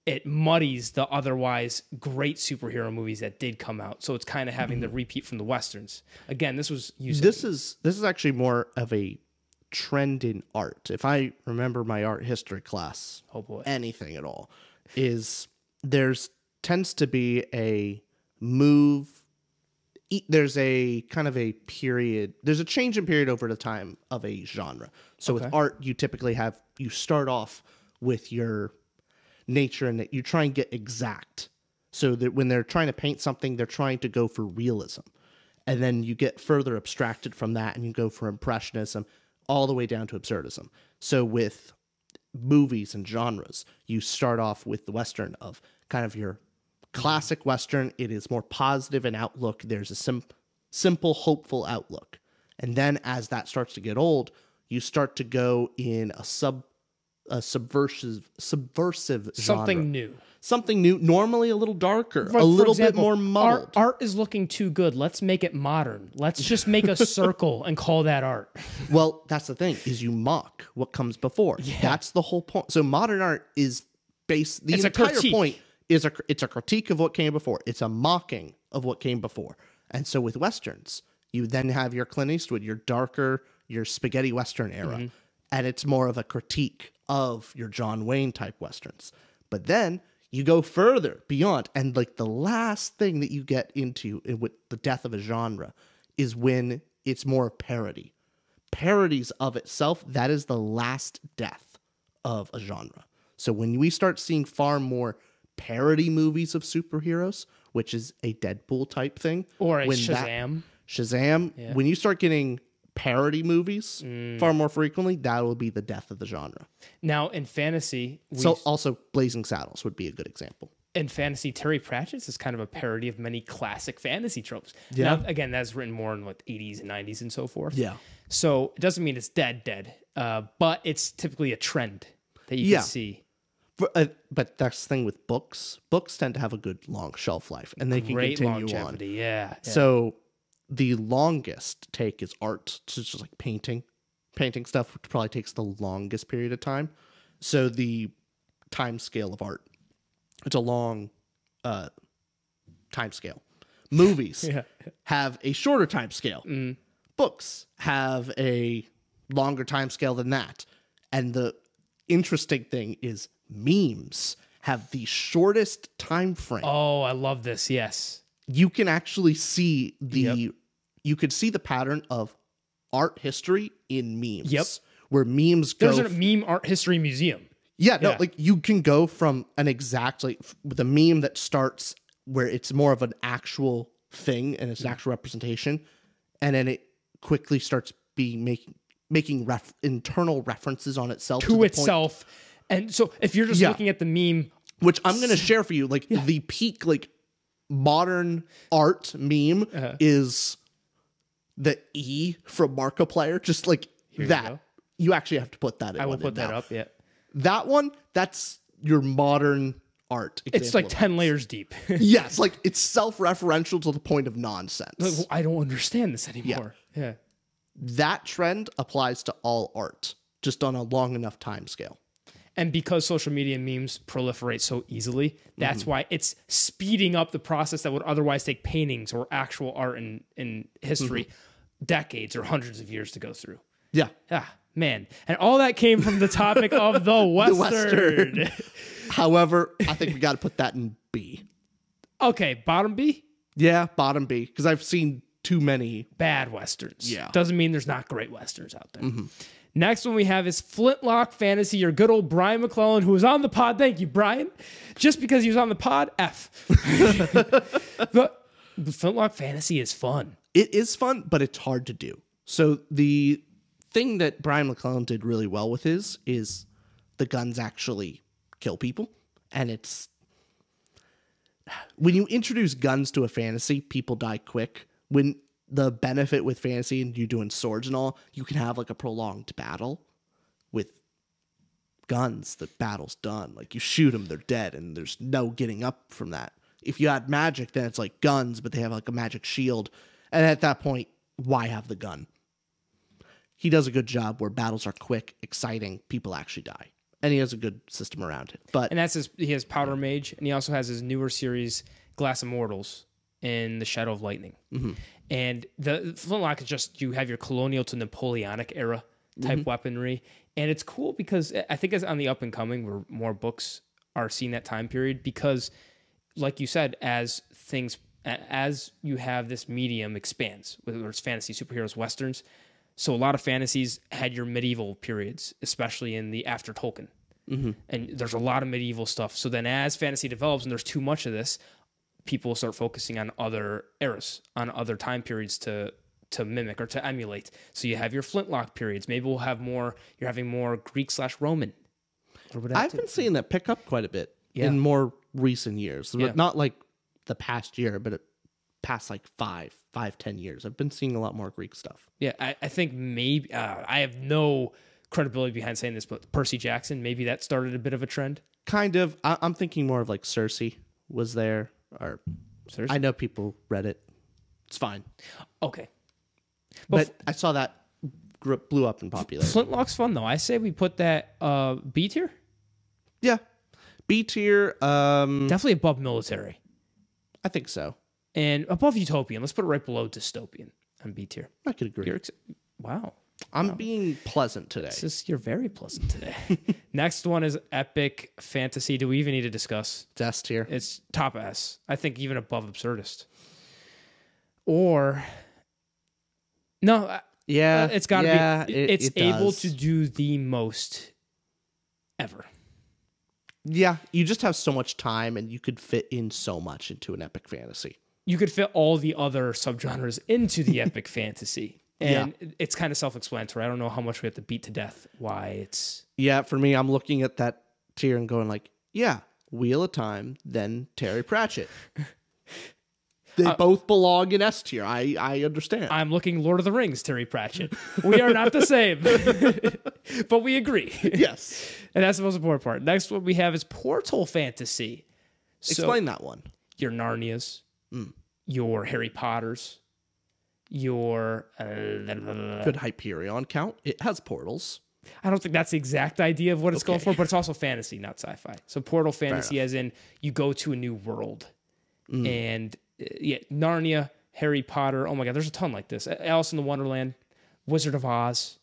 it muddies the otherwise great superhero movies that did come out. So it's kind of having the repeat from the Westerns. Again, this is actually more of a trend in art. If I remember my art history class, anything at all, is tends to be a move. There's a kind of a period. There's a change in period over the time of a genre. So with art, you typically you start off with your nature and that you try and get exact. So that when they're trying to paint something, they're trying to go for realism. And then you get further abstracted from that and you go for impressionism all the way down to absurdism. So with movies and genres, you start off with the Western of kind of your classic Western. It is more positive in outlook. There's a simple, hopeful outlook. And then as that starts to get old, you start to go in a subversive genre. Something new, normally a little darker, a little bit more muddled. Art is looking too good. Let's make it modern. Let's just make a circle and call that art. Well, that's the thing, is you mock what comes before. Yeah. That's the whole point. So modern art is based, the entire point is it's a critique of what came before. It's a mocking of what came before. And so with Westerns, you then have your Clint Eastwood, your darker, your spaghetti Western era. And it's more of a critique of your John Wayne type Westerns. But then you go further beyond, and like the last thing that you get into with the death of a genre is when it's more parody. Parodies of itself, that is the last death of a genre. So when we start seeing far more parody movies of superheroes, which is a Deadpool type thing. Or a Shazam. Yeah. When you start getting parody movies far more frequently, that will be the death of the genre. Now in fantasy, so also Blazing Saddles would be a good example. In fantasy, Terry Pratchett's is kind of a parody of many classic fantasy tropes. Yeah. Now, again, that's written more in what 80s and 90s and so forth. Yeah. So it doesn't mean it's dead, but it's typically a trend that you can see. But that's the thing with books. Books tend to have a good long shelf life, and they can continue on. Yeah. So the longest take is art. So it's just like painting stuff, which probably takes the longest period of time. So the time scale of art, it's a long time scale. Movies have a shorter time scale. Books have a longer time scale than that. And the interesting thing is memes have the shortest time frame. Oh, I love this. Yes. You can actually see you could see the pattern of art history in memes. Yep. Where memes go. There's a meme art history museum. Yeah, no, like you can go from an exact, like with a meme that starts where it's more of an actual thing and it's an actual representation, and then it quickly starts making internal references on itself to itself. And so if you're just looking at the meme, which I'm going to share for you, like the peak, like modern art meme is the E from Markiplier, just like here that. You actually have to put that in. I will put that up, yeah. That one, that's your modern art. It's like 10 layers deep. Yes, like it's self-referential to the point of nonsense. Like, well, I don't understand this anymore. Yeah. That trend applies to all art, just on a long enough time scale. And because social media memes proliferate so easily, that's why it's speeding up the process that would otherwise take paintings or actual art in history decades or hundreds of years to go through. Yeah. Ah, man. And all that came from the topic of the Western. However, I think we got to put that in B. Okay, bottom B? Yeah, bottom B, because I've seen too many bad Westerns. Yeah. Doesn't mean there's not great Westerns out there. Next one we have is Flintlock Fantasy, your good old Brian McClellan, who was on the pod. Thank you, Brian. Just because he was on the pod, F. But Flintlock Fantasy is fun. It is fun, but it's hard to do. So the thing that Brian McClellan did really well with is the guns actually kill people. And it's... when you introduce guns to a fantasy, people die quick. When the benefit with fantasy and you doing swords and all, you can have like a prolonged battle. With guns, the battle's done. Like you shoot them, they're dead, and there's no getting up from that. If you add magic, then it's like guns, but they have like a magic shield. And at that point, why have the gun? He does a good job where battles are quick, exciting, people actually die. And he has a good system around it. And that's he has Powder Mage, and he also has his newer series, Glass Immortals, in the Shadow of Lightning. And the Flintlock is just, you have your colonial to Napoleonic era type weaponry. And it's cool because I think it's on the up and coming where more books are seeing that time period because, like you said, as you have this medium expands, whether it's fantasy, superheroes, Westerns. So a lot of fantasies had your medieval periods, especially in the after Tolkien. And there's a lot of medieval stuff. So then as fantasy develops and there's too much of this, people will start focusing on other eras, on other time periods to mimic or to emulate. So you have your Flintlock periods. Maybe we'll have more. You're having more Greek/Roman. I've been seeing that pick up quite a bit in more recent years. Yeah. Not like the past year, but past like 10 years. I've been seeing a lot more Greek stuff. Yeah, I think maybe I have no credibility behind saying this, but Percy Jackson, maybe that started a bit of a trend. Kind of. I'm thinking more of like Sworcery was there. Or Sworcery? I know people read it. It's fine. Okay. But I saw that blew up in popularity. Flintlock's fun, though. I say we put that B tier. Yeah. B tier. Definitely above military. I think so. And above Utopian. Let's put it right below Dystopian on B tier. I could agree. Wow. I'm being pleasant today. You're very pleasant today. Next one is Epic Fantasy. Do we even need to discuss? It's S tier. It's top S. I think even above Absurdist. Or... No, yeah, it's got to be. It's able does. to do the most ever. Yeah, you just have so much time, and you could fit in so much into an epic fantasy. You could fit all the other subgenres into the epic fantasy, and it's kind of self-explanatory. I don't know how much we have to beat to death why it's. Yeah, for me, I'm looking at that tier and going like, yeah, Wheel of Time, then Terry Pratchett. They both belong in S tier. I understand. I'm looking Lord of the Rings, Terry Pratchett. We are not the same, but we agree. Yes. And that's the most important part. Next one we have is Portal Fantasy. Explain that one. Your Narnias, your Harry Potters, your... Good Hyperion count. It has portals. I don't think that's the exact idea of what it's going for, but it's also fantasy, not sci-fi. So Portal Fantasy as in you go to a new world. And... yeah, Narnia, Harry Potter. Oh my God, there's a ton like this. Alice in the Wonderland, Wizard of Oz,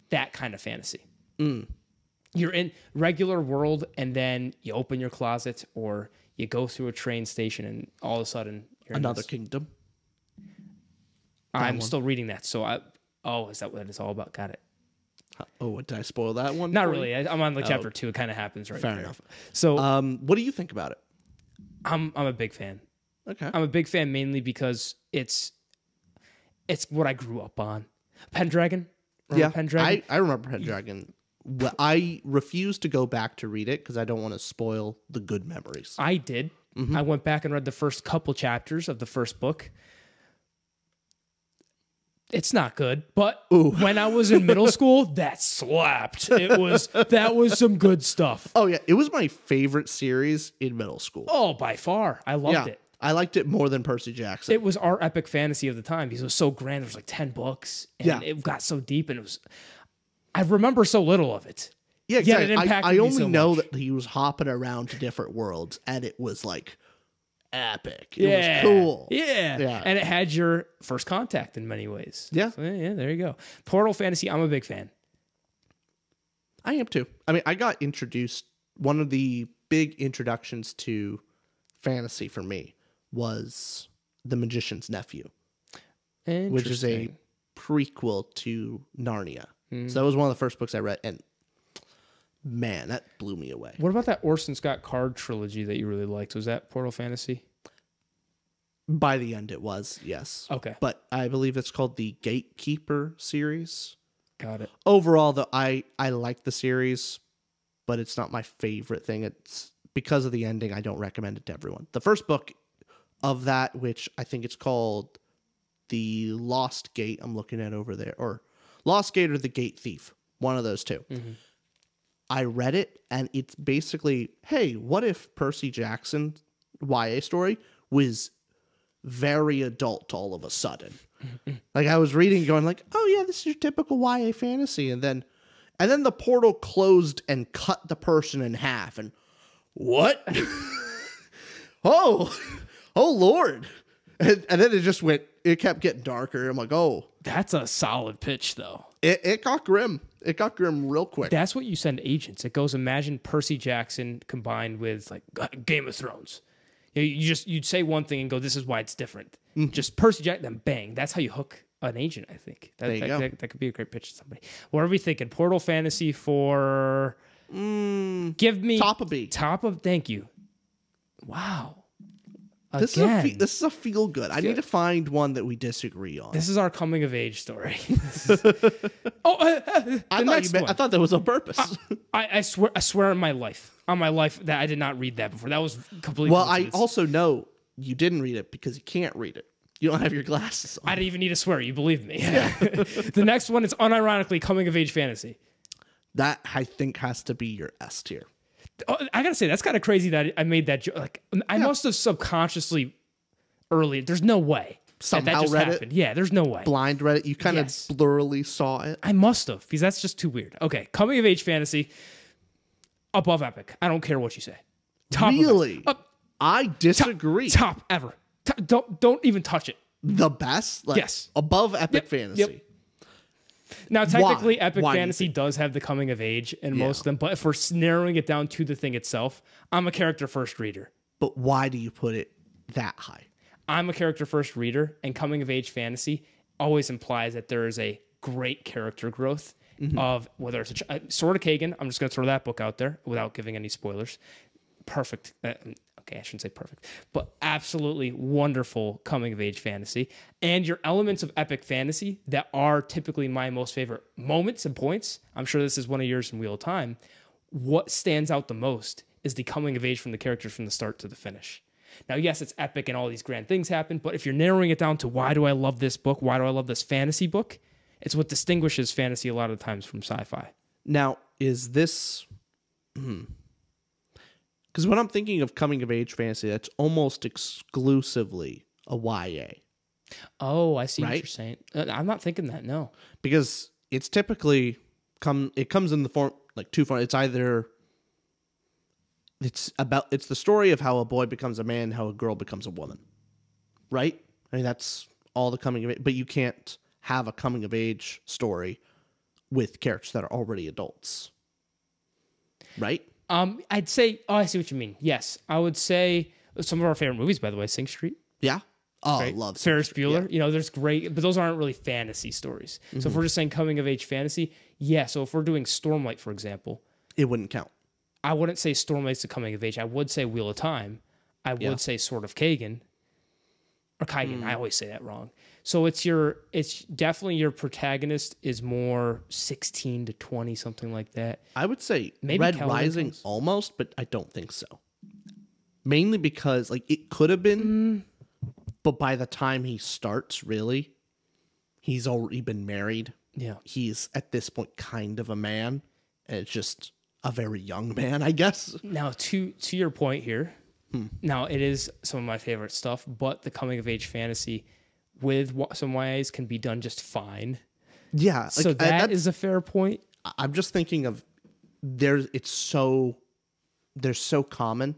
that kind of fantasy. You're in regular world, and then you open your closet, or you go through a train station, and all of a sudden you're Another kingdom. I'm still reading that, so is that what it's all about? Got it. Oh, did I spoil that one? Not really. I'm on like chapter 2. It kind of happens right Fair there. enough. So, what do you think about it? I'm a big fan. Okay. I'm a big fan mainly because it's what I grew up on. Pendragon? Remember Pendragon? I remember Pendragon. Well, I refuse to go back to read it because I don't want to spoil the good memories. I did. I went back and read the first couple chapters of the first book. It's not good, but when I was in middle school, that slapped. That was some good stuff. Oh yeah, it was my favorite series in middle school. Oh, by far. I loved it. I liked it more than Percy Jackson. It was our epic fantasy of the time because it was so grand. There was like 10 books and it got so deep and I remember so little of it. Yeah, exactly. Yet it impacted I me only so know much. that he was hopping around to different worlds and it was like epic. It was cool. Yeah. And it had your first contact in many ways. Yeah. So, yeah, there you go. Portal Fantasy, I'm a big fan. I am too. I mean, I got introduced, one of the big introductions to fantasy for me was The Magician's Nephew, which is a prequel to Narnia. So that was one of the first books I read, and man, that blew me away. What about that Orson Scott Card trilogy that you really liked? Was that Portal Fantasy? By the end, it was, yes. Okay. But I believe it's called the Gatekeeper series. Got it. Overall, though, I like the series, but it's not my favorite thing. It's because of the ending, I don't recommend it to everyone. The first book of that, which I think it's called The Lost Gate, I'm looking at over there, or Lost Gate or The Gate Thief, one of those two. I read it, and it's basically, hey, what if Percy Jackson YA story was very adult all of a sudden? Like I was reading going like, oh yeah, this is your typical YA fantasy, and then the portal closed and cut the person in half, and what? oh Lord. And then it kept getting darker. I'm like, oh. That's a solid pitch, though. It got grim. It got grim real quick. That's what you send agents. It goes, imagine Percy Jackson combined with like Game of Thrones. You'd say one thing and go, this is why it's different. Just Percy Jackson, then bang. That's how you hook an agent, I think. That could be a great pitch to somebody. What are we thinking? Portal Fantasy for... give me... Top of B. Thank you. Wow. Again. This is a feel good. I need to find one that we disagree on. This is our coming of age story. I thought that was on purpose. I swear on my life that I did not read that before. That was completely. Well, I also know you didn't read it because you can't read it. You don't have your glasses on. I didn't even need to swear. You believe me. The next one is unironically coming of age fantasy. That I think has to be your S tier. Oh, I gotta say that's kind of crazy that I made that joke. Like I must have subconsciously early. There's no way Somehow that just read happened. it. Yeah, there's no way. Blind read it. You kind of blurrily saw it. I must have because that's just too weird. Okay, coming of age fantasy above epic. I don't care what you say. Top really? I disagree. Top ever. Don't even touch it. The best? Like, yes. Above epic fantasy. Yep. Now, technically, Why? epic Why fantasy does have the coming of age in most of them, but if we're narrowing it down to the thing itself, I'm a character first reader. But why do you put it that high? I'm a character first reader, and coming of age fantasy always implies that there is a great character growth of whether it's Sword of Kagan. I'm just going to throw that book out there without giving any spoilers. Perfect. Okay, I shouldn't say perfect, but absolutely wonderful coming of age fantasy. And your elements of epic fantasy that are typically my most favorite moments and points. I'm sure this is one of yours in Wheel of Time. What stands out the most is the coming of age from the characters from the start to the finish. Now, yes, it's epic and all these grand things happen, but if you're narrowing it down to why do I love this book, why do I love this fantasy book, it's what distinguishes fantasy a lot of times from sci-fi. Now, is this... Because when I'm thinking of coming of age fantasy, that's almost exclusively a YA. Oh, I see what you're saying. I'm not thinking that, no. Because it's typically it comes in the form like two forms. It's either it's the story of how a boy becomes a man, how a girl becomes a woman. Right? I mean that's all the coming of age, but you can't have a coming of age story with characters that are already adults. Right? I'd say, I see what you mean. Yes, I would say some of our favorite movies, by the way, Sing Street. Yeah. Oh, right? I love Ferris Sing Street. Bueller. Yeah. You know, there's great, but those aren't really fantasy stories. So if we're just saying coming of age fantasy, yeah. So if we're doing Stormlight, for example, It wouldn't count. I wouldn't say Stormlight's the coming of age. I would say Wheel of Time. I would say Sword of Kagan. Or Kaigan. I always say that wrong. So it's definitely your protagonist is more 16 to 20, something like that. I would say Maybe Red Calvin Rising Comes. almost, but I don't think so. Mainly because like it could have been, but by the time he starts, really, he's already been married. Yeah. He's at this point kind of a man, and it's just a very young man, I guess. Now, to your point here, now it is some of my favorite stuff, but the coming of age fantasy with some YAs can be done just fine. Yeah, like, So that is a fair point. I'm just thinking of they're so common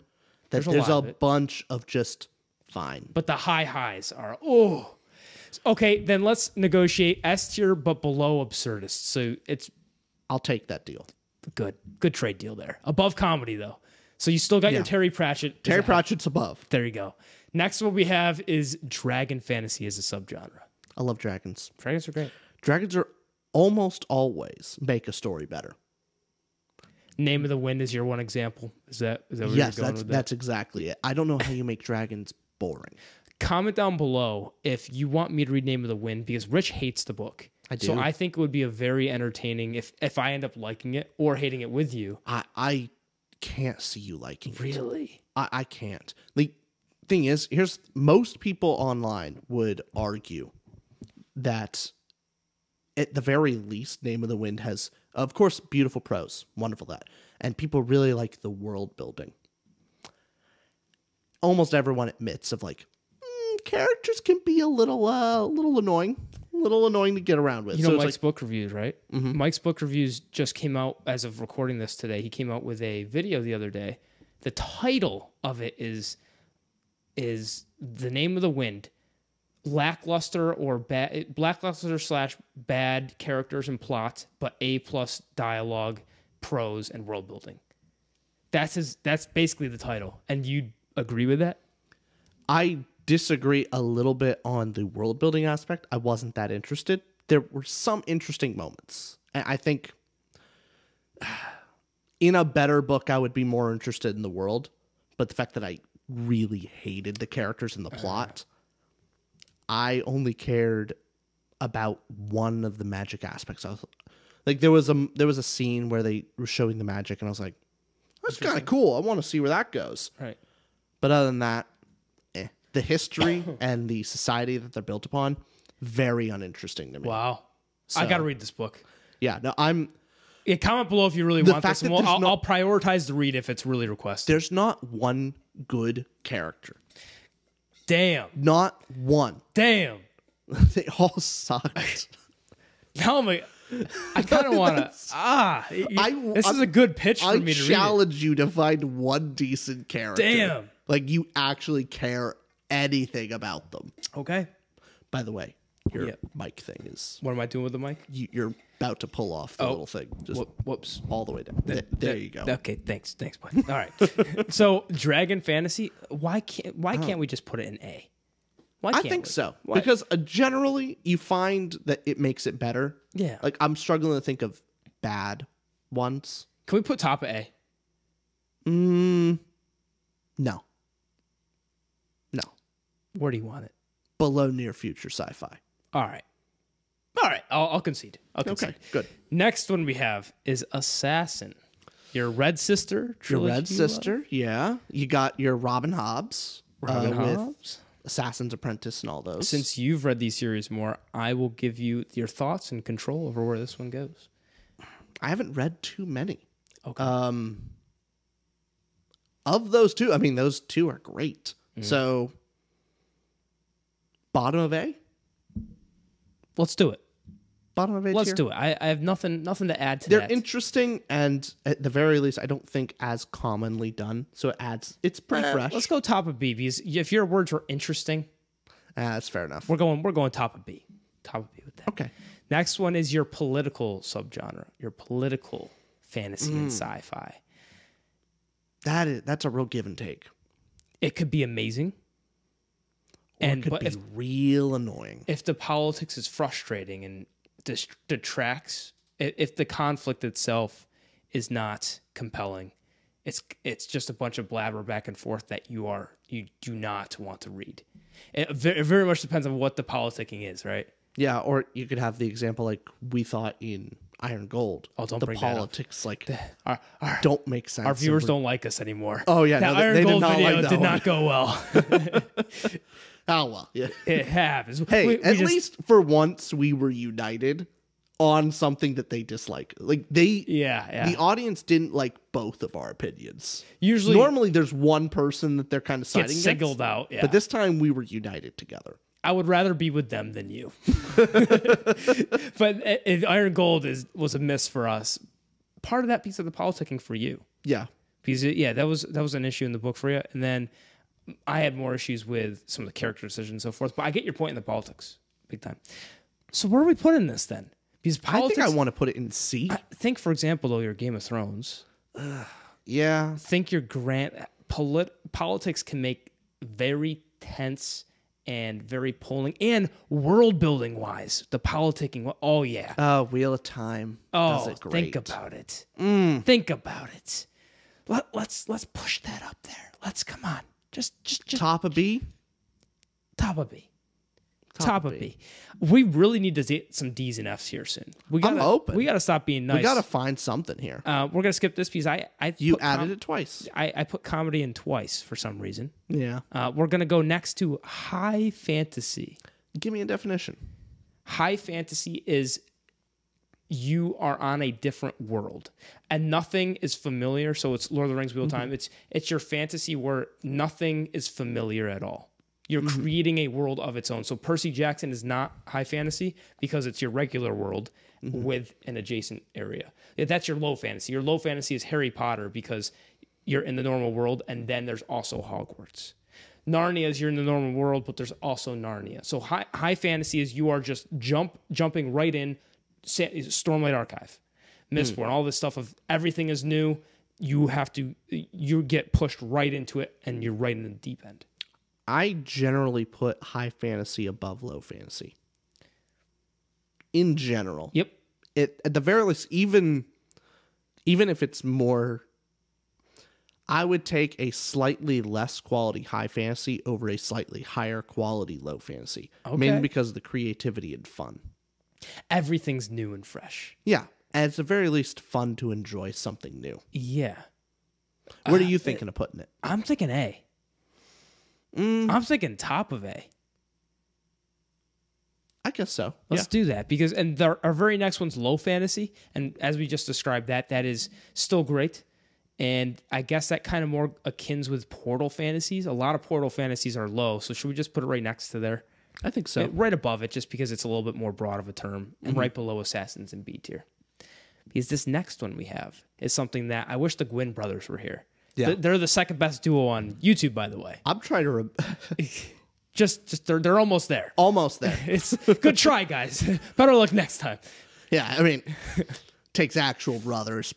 that There's a lot a of it. bunch of just fine. But the high highs are, Okay, then let's negotiate S tier, but below Absurdist. So it's I'll take that deal. good trade deal there. Above comedy, though. So you still got your Terry Pratchett. Terry Pratchett's above. There you go. Next one we have is Dragon Fantasy as a subgenre. I love dragons. Dragons are great. Dragons are almost always make a story better. Name of the Wind is your one example. Is that where Yes, you're going with that? that's exactly it. I don't know how you make dragons boring. Comment down below if you want me to read Name of the Wind, because Rich hates the book. I do. So I think it would be a very entertaining if I end up liking it or hating it with you. I can't see you liking it. Really? I can't. The thing is, most people online would argue that at the very least, Name of the Wind has, of course, beautiful prose. Wonderful that. And people really like the world building. Almost everyone admits of like, characters can be a little annoying. A little annoying to get around with. You know So it's Mike's book reviews, right? Mike's book reviews just came out as of recording this today. He came out with a video the other day. The title of it is The Name of the Wind. Lackluster / bad characters and plot, but A+ dialogue, prose, and world building. That's basically the title. And you agree with that? I disagree a little bit on the world building aspect. I wasn't that interested. There were some interesting moments. And I think in a better book, I would be more interested in the world. But the fact that I really hated the characters and the plot. I only cared about one of the magic aspects. I was like, there was a scene where they were showing the magic, and I was like, that's kind of cool. I want to see where that goes. Right. But other than that, the history and the society that they're built upon, very uninteresting to me. Wow. So, I got to read this book. Yeah, no, Yeah, comment below if you really want this, and I'll prioritize the read if it's really requested. There's not one good character. Damn. Not one. Damn. They all sucked. Tell me. I kind of want to. This is a good pitch for me to read. I challenge you to find one decent character. Damn. Like you actually care anything about them. Okay. By the way, your mic thing is. What am I doing with the mic? You're about to pull off the little thing. Just whoops. All the way down. There you go. Okay. Thanks, bud. All right. So, Dragon Fantasy. Why can't we just put it in A? Why can't I think we? so. Why? Because generally you find that it makes it better. Yeah. Like I'm struggling to think of bad ones. Can we put top of A? No. Where do you want it? Below near future sci-fi. All right. I'll concede. Okay, good. Next one we have is Assassin. Your Red Sister trilogy. Your Red Sister, yeah. You got your Robin Hobbs. Hobbs. With Assassin's Apprentice and all those. Since you've read these series more, I will give you your thoughts and control over where this one goes. I haven't read too many. Okay. Of those two, I mean, those two are great. So, bottom of A? Let's do it. Bottom of A Let's tier? do it. I have nothing to add to They're that. interesting, and at the very least, I don't think as commonly done. So it's pretty fresh. Let's go top of B, because if your words were interesting, that's fair enough. we're going top of B. Top of B with that. Okay. Next one is your political subgenre, your political fantasy and sci-fi. That's a real give and take. It could be amazing. Or it could be real annoying. If the politics is frustrating and detracts, if the conflict itself is not compelling, it's just a bunch of blabber back and forth that you do not want to read. It very much depends on what the politicking is, right? Yeah, or you could have the example like we thought in Iron Gold. Oh, don't the bring politics that up. don't make sense. Our viewers don't like us anymore. Oh yeah, that no, Iron they Gold did not video like that did one. not go well. Oh well, yeah. It happens. Hey, at least for once we were united on something that they dislike. Like the audience didn't like both of our opinions. Usually, normally there's one person that they're kind of siding gets against, singled out. Yeah. But this time we were united together. I would rather be with them than you. But Iron Gold was a miss for us. Part of that piece of the politicking for you. Yeah. Because that was an issue in the book for you. And then I had more issues with some of the character decisions and so forth. But I get your point in the politics. Big time. So where are we putting this then? Because politics, I think I want to put it in C. Think, for example, though, your Game of Thrones. Yeah. Think your politics can make very tense and very pulling, and world building wise, the politicking. Oh yeah. Oh, Wheel of Time. Oh, does it great. think about it. Think about it. Let's push that up there. Come on. Just top of B. Top of B. Top of B. We really need to get some D's and F's here soon. I'm open. We got to stop being nice. We got to find something here. We're gonna skip this piece. You added it twice. I put comedy in twice for some reason. Yeah. We're gonna go next to high fantasy. Give me a definition. High fantasy is you are on a different world and nothing is familiar. So it's Lord of the Rings, Wheel of Time. It's your fantasy where nothing is familiar at all. You're creating a world of its own. So Percy Jackson is not high fantasy because it's your regular world with an adjacent area. That's your low fantasy. Your low fantasy is Harry Potter because you're in the normal world and then there's also Hogwarts. Narnia is you're in the normal world, but there's also Narnia. So high fantasy is you are just jumping right in Stormlight Archive, Mistborn, all this stuff of everything is new. You get pushed right into it and you're right in the deep end. I generally put high fantasy above low fantasy. In general. Yep. At the very least, even if it's more, I would take a slightly less quality high fantasy over a slightly higher quality low fantasy. Okay. Mainly because of the creativity and fun. Everything's new and fresh. Yeah. And it's at the very least fun to enjoy something new. Yeah. Where are you thinking of putting it? I'm thinking A. I'm thinking top of A. I guess so. Let's do that because our very next one's low fantasy, and as we just described, that is still great. And I guess that kind of more akins with portal fantasies. A lot of portal fantasies are low, so should we just put it right next to there? I think so. Right above it, just because it's a little bit more broad of a term, and right below Assassins and B tier. Because this next one we have is something that I wish the Gwyn brothers were here. Yeah. They're the second best duo on YouTube, by the way. I'm trying to... Just they're almost there. Almost there. It's good try, guys. Better luck next time. Yeah, I mean, takes actual brothers.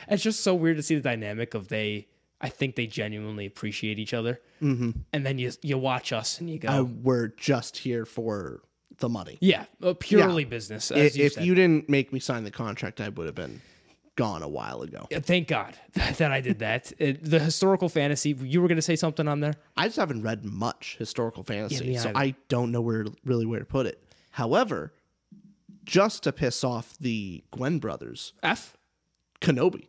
It's just so weird to see the dynamic of I think they genuinely appreciate each other. Mm-hmm. And then you watch us and you go... we're just here for the money. Yeah, purely business. If you didn't make me sign the contract, I would have been gone a while ago. Thank God that I did that. The historical fantasy, you were going to say something on there? I just haven't read much historical fantasy, me so either. I don't know where to put it. However, just to piss off the Gwyn brothers, F? Kenobi.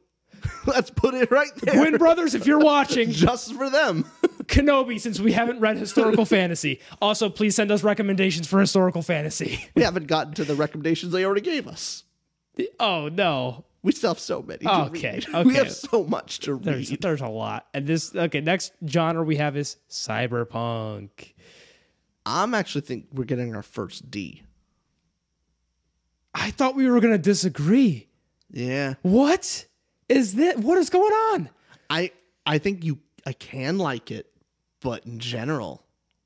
Let's put it right there. Gwyn brothers, if you're watching, Just for them. Kenobi, since we haven't read historical fantasy. Also, please send us recommendations for historical fantasy. We haven't gotten to the recommendations they already gave us. Oh, no. We still have so many to Okay, read. okay. We have so much to read. There's a lot. And next genre we have is Cyberpunk. I'm actually think we're getting our first D. I thought we were going to disagree. Yeah. What is that? What is going on? I think I can like it, but in general,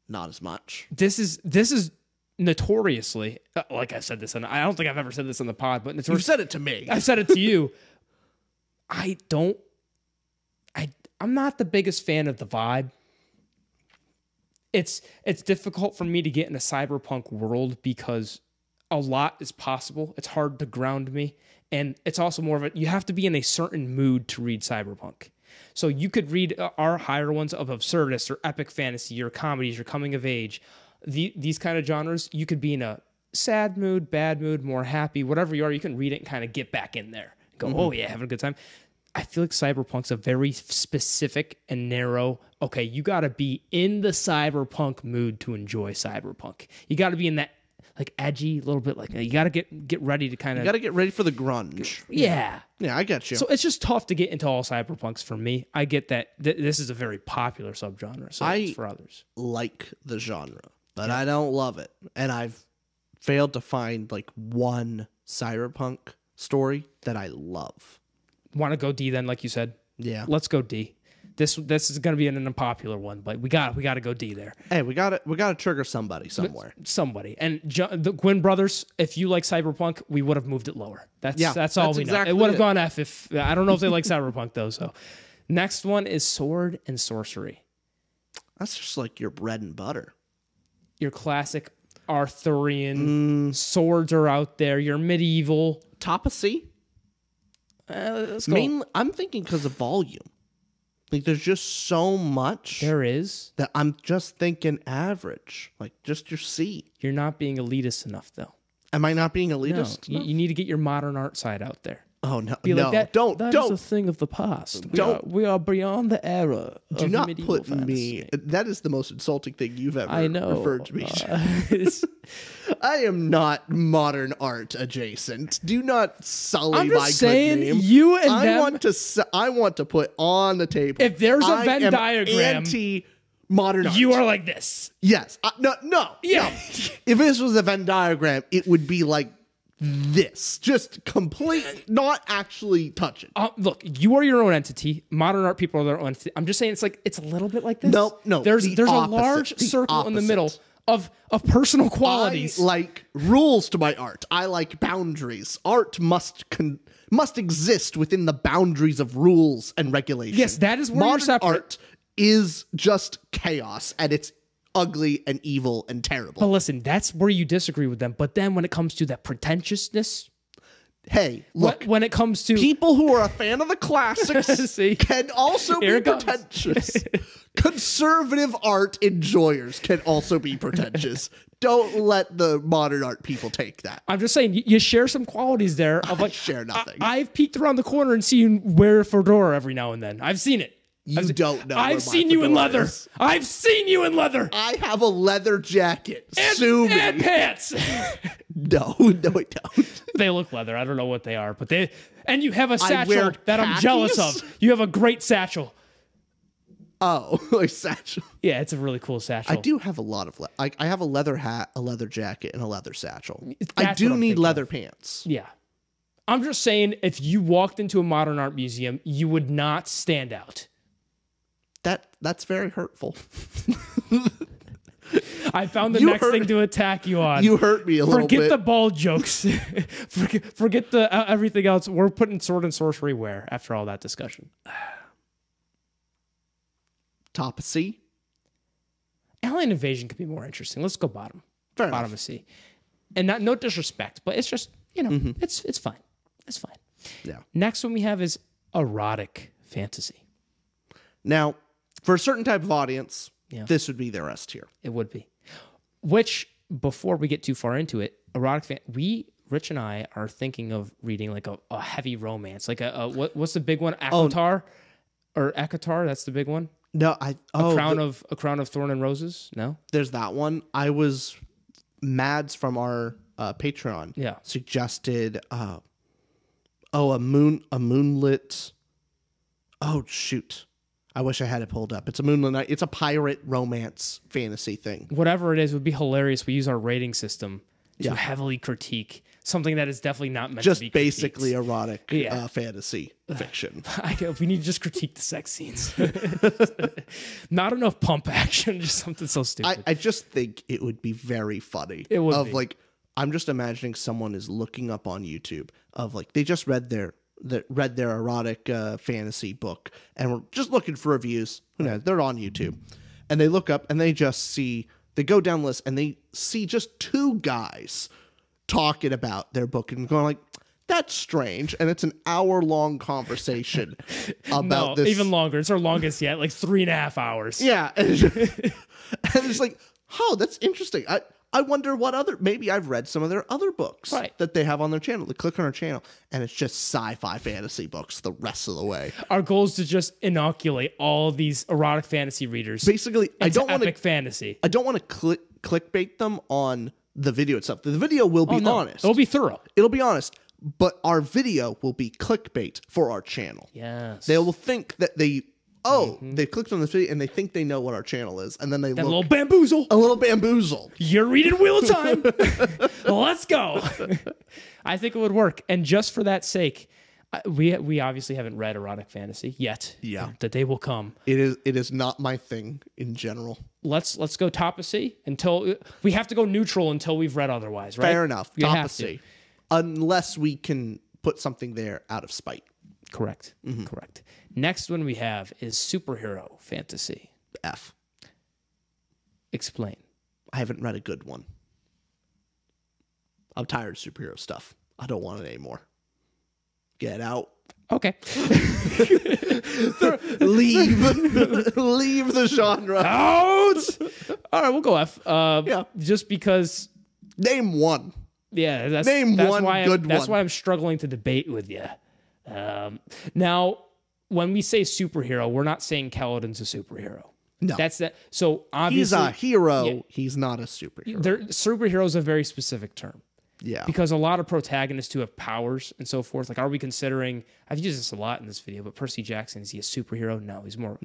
not as much. This is notoriously, like I said this, and I don't think I've ever said this on the pod, but You've said it to me. I've said it to you. I'm not the biggest fan of the vibe. It's difficult for me to get in a cyberpunk world because a lot is possible. It's hard to ground me. And it's also more of you have to be in a certain mood to read cyberpunk. So you could read our higher ones of Absurdist or epic fantasy or comedies or coming of age. These kind of genres, you could be in a sad mood, bad mood, more happy, whatever you are, you can read it and kind of get back in there. Go, oh yeah, having a good time. I feel like Cyberpunk's a very specific and narrow, okay, you got to be in the cyberpunk mood to enjoy cyberpunk. You got to be in that like edgy, little bit like, you got to get ready to kind of... You got to get ready for the grunge. Yeah. Yeah, I get you. So it's just tough to get into all cyberpunks for me. I get that this is a very popular subgenre, so it's for others. Like the genre, but I don't love it. And I've failed to find like one cyberpunk story that I love. Want to go D then, like you said? Yeah. Let's go D. This is going to be an unpopular one, but we got to go D there. Hey, we got to trigger somebody somewhere. Somebody. And the Gwyn brothers, if you like Cyberpunk, we would have moved it lower. That's all we know. It would have gone F if I don't know if they like Cyberpunk though. So next one is Sword and Sworcery. That's just like your bread and butter. Your classic Arthurian swords are out there. Your medieval. Top of C? Let's go. I'm thinking because of volume. Like, there's just so much. There is. That I'm just thinking average. Like, just your C. You're not being elitist enough, though. Am I not being elitist? No, you need to get your modern art side out there. Oh, no. Be no. like that. Don't. That is a thing of the past. We are beyond the era of Do not medieval put fantasy. me... That is the most insulting thing you've ever referred to me. I am not modern art adjacent. Do not sully my good name. You and I them, want to put on the table. If there's a Venn diagram, anti-modern art. You are like this. Yes. No. Yeah. No. If this was a Venn diagram, it would be like this. Just complete, not actually touch it. Look, you are your own entity. Modern art people are their own entity. I'm just saying it's a little bit like this. No. There's a large circle in the middle of personal qualities. I like rules to my art. I like boundaries. Art must exist within the boundaries of rules and regulations. Yes, that is where you're separate. Art is just chaos, and it's ugly and evil and terrible. But listen, that's where you disagree with them. But then when it comes to that pretentiousness, Hey, look. when it comes to People who are a fan of the classics See? can also Here be it comes. pretentious. Conservative art enjoyers can also be pretentious. Don't let the modern art people take that. I'm just saying, you share some qualities there of like share nothing. I've peeked around the corner and seen you wear a fedora every now and then. I've seen it. Don't know. I've seen you in leather. I've seen you in leather. I have a leather jacket. Sue me. And pants. No, I don't. They look leather. I don't know what they are, but they. And you have a satchel wear that I'm jealous khakis? of. You have a great satchel. Oh, like satchel. Yeah, it's a really cool satchel. I do have a lot of I have a leather hat, a leather jacket, and a leather satchel. I That's do what I'm need thinking leather of. pants. Yeah. I'm just saying, if you walked into a modern art museum, you would not stand out. That's very hurtful. I found the You next hurt- thing to attack you on. You hurt me a little Forget bit. the bald jokes. forget the everything else. We're putting sword and sorcery where after all that discussion. Top of C. Alien invasion could be more interesting. Let's go bottom. Fair Bottom enough. of C. And not no disrespect, but it's just, Mm-hmm. it's fine. It's fine. Yeah. Next one we have is erotic fantasy. Now, for a certain type of audience, Yeah. this would be their S tier. It would be. Which, before we get too far into it, Rich and I are thinking of reading like a heavy romance, like what's the big one? Akatar or Akatar? That's the big one. No, A crown of thorn and roses. No, there's that one. I was Mads from our Patreon. Yeah. Suggested. A moonlit. Oh shoot! I wish I had it pulled up. It's a moonlit night. It's a pirate romance fantasy thing. whatever it is would be hilarious. We use our rating system to Yeah. heavily critique something that is definitely not meant Just to be critiqued. basically erotic Yeah. fantasy fiction. We need to just critique the sex scenes. Not enough pump action, just something so stupid. I just think it would be very funny. It would be. Like, I'm just imagining someone is looking up on YouTube of like they just read their erotic fantasy book and we're just looking for reviews. Who knows? They're on YouTube, and they look up and they go down the list and they see just two guys talking about their book and going like, that's strange. And it's an hour-long conversation about no, this. even longer. It's our longest yet, like 3.5 hours. Yeah. And it's like, oh, that's interesting. I wonder maybe I've read some of their other books that they have on their channel. They click on our channel and it's just sci-fi fantasy books the rest of the way. Our goal is to just inoculate all of these erotic fantasy readers. Basically, I don't want epic to fantasy. I don't want to clickbait them on the video itself. The video will be honest. It'll be thorough. It'll be honest, but our video will be clickbait for our channel. Yes. They will think that they clicked on this video and they think they know what our channel is, and then they look a little bamboozle. a little bamboozled. You're reading Wheel of Time. Let's go. I think it would work. And just for that sake, we obviously haven't read erotic fantasy yet. Yeah. The day will come. It is not my thing in general. Let's go top of C until we have to go neutral until we've read otherwise, right? Fair enough. You Top have of to. C. Unless we can put something there out of spite. Correct. Correct. Next one we have is superhero fantasy. F. Explain. I haven't read a good one. I'm tired of superhero stuff. I don't want it anymore. Get out. Okay. Leave. Leave the genre. Out. All right, we'll go F. Yeah. Just because. Name one. Yeah, that's one why good that's one. why I'm struggling to debate with you. Now, when we say superhero, we're not saying Kaladin's a superhero. No. That's that. So He's obviously, a hero. Yeah. He's not a superhero. Superhero is a very specific term. Yeah. Because a lot of protagonists who have powers and so forth, like, are we considering? I've used this a lot in this video, but Percy Jackson, is he a superhero? No, he's more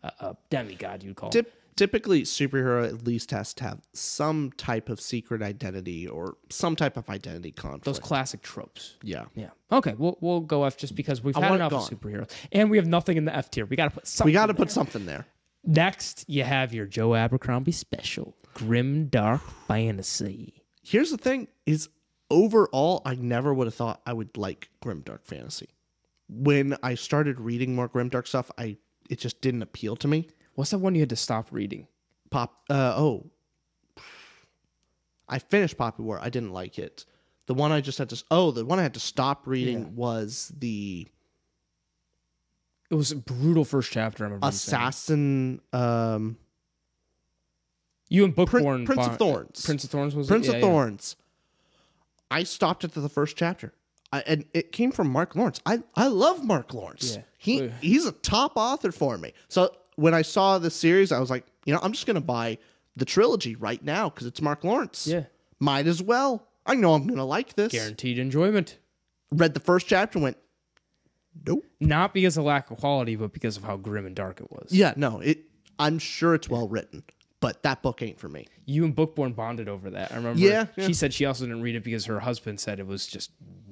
a demigod. You'd call him. Typically, superhero at least has to have some type of secret identity or some type of identity conflict. Those classic tropes. Yeah. Yeah. Okay. We'll go F just because we've had want it enough of gone. superheroes, and we have nothing in the F tier. We got to put something. We got to there. put something there. Next, you have your Joe Abercrombie special, Grimdark Fantasy. Here's the thing: is overall, I never would have thought I would like Grimdark Fantasy. When I started reading more Grimdark stuff, it just didn't appeal to me. What's that one you had to stop reading? I finished Poppy War. I didn't like it. The one I just had to. Oh, the one I had to stop reading was the. It was a brutal first chapter. I remember Assassin. You and Bookborn. Prince of Thorns. Prince of Thorns was Prince it? of Thorns. I stopped at the first chapter. And it came from Mark Lawrence. I love Mark Lawrence. Yeah. He's a top author for me. So when I saw this series, I was like, I'm just going to buy the trilogy right now because it's Mark Lawrence. Yeah. Might as well. I know I'm going to like this. Guaranteed enjoyment. Read the first chapter and went, nope. Not because of lack of quality, but because of how grim and dark it was. Yeah, no. I'm sure it's well written, but that book ain't for me. You and Bookborn bonded over that. I remember she said she also didn't read it because her husband said it was just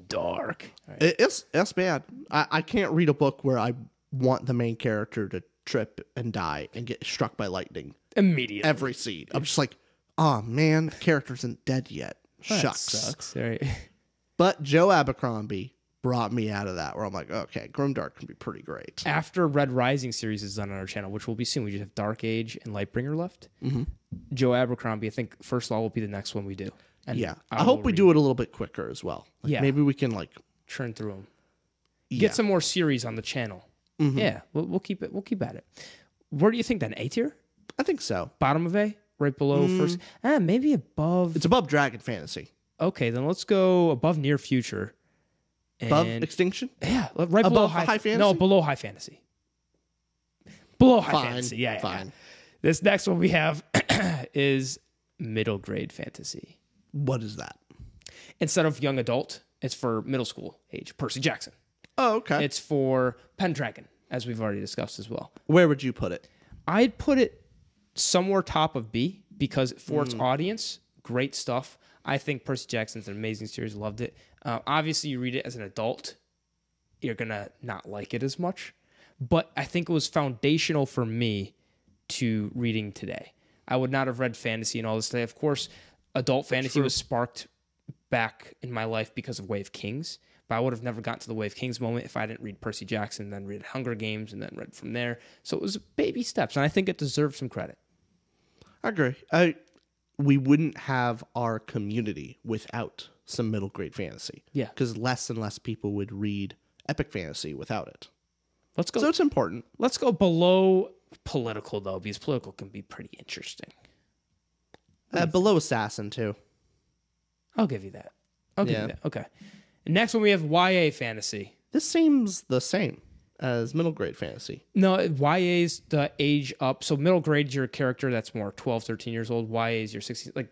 dark. Right. It's bad. I can't read a book where I want the main character to trip and die and get struck by lightning. Immediately. Every scene. I'm just like, oh man, the character isn't dead yet. That Shucks. Sucks. Right. But Joe Abercrombie brought me out of that where I'm like, okay, Grimdark can be pretty great. After Red Rising series is done on our channel, which will be soon, we just have Dark Age and Lightbringer left. Mm-hmm. Joe Abercrombie, I think First Law will be the next one we do. And yeah. I hope we do it a little bit quicker as well. Maybe we can churn through them. Get some more series on the channel. Mm-hmm. Yeah, we'll keep it. We'll keep at it. Where do you think then? A tier? I think so. Bottom of A? Right below first? Maybe above. It's above Dragon Fantasy. Okay, then let's go above Near Future. Above Extinction? Yeah, right above below High Fantasy? No, below High Fantasy. Below High Fantasy. Yeah, fine. Yeah. This next one we have is Middle Grade Fantasy. What is that? Instead of young adult, it's for middle school age. Percy Jackson. Oh, okay. It's for Pendragon, as we've already discussed as well. Where would you put it? I'd put it somewhere top of B because for its audience, great stuff. I think Percy Jackson's an amazing series. Loved it. Obviously, you read it as an adult, you're going to not like it as much. But I think it was foundational for me to reading today. I would not have read fantasy and all this today. Of course, adult fantasy was sparked back in my life because of Way of Kings. But I would have never gotten to the Way of Kings moment if I didn't read Percy Jackson, then read Hunger Games, and then read from there. So it was baby steps, and I think it deserves some credit. I agree. We wouldn't have our community without some middle grade fantasy. Yeah. Because less and less people would read epic fantasy without it. Let's go. So it's important. Let's go below political, though, because political can be pretty interesting. Below Assassin, too. I'll give you that. Okay. Next one, we have YA fantasy. This seems the same as middle grade fantasy. No, YA's the age up. So middle grade's your character that's more 12, 13 years old. YA's your 16, okay.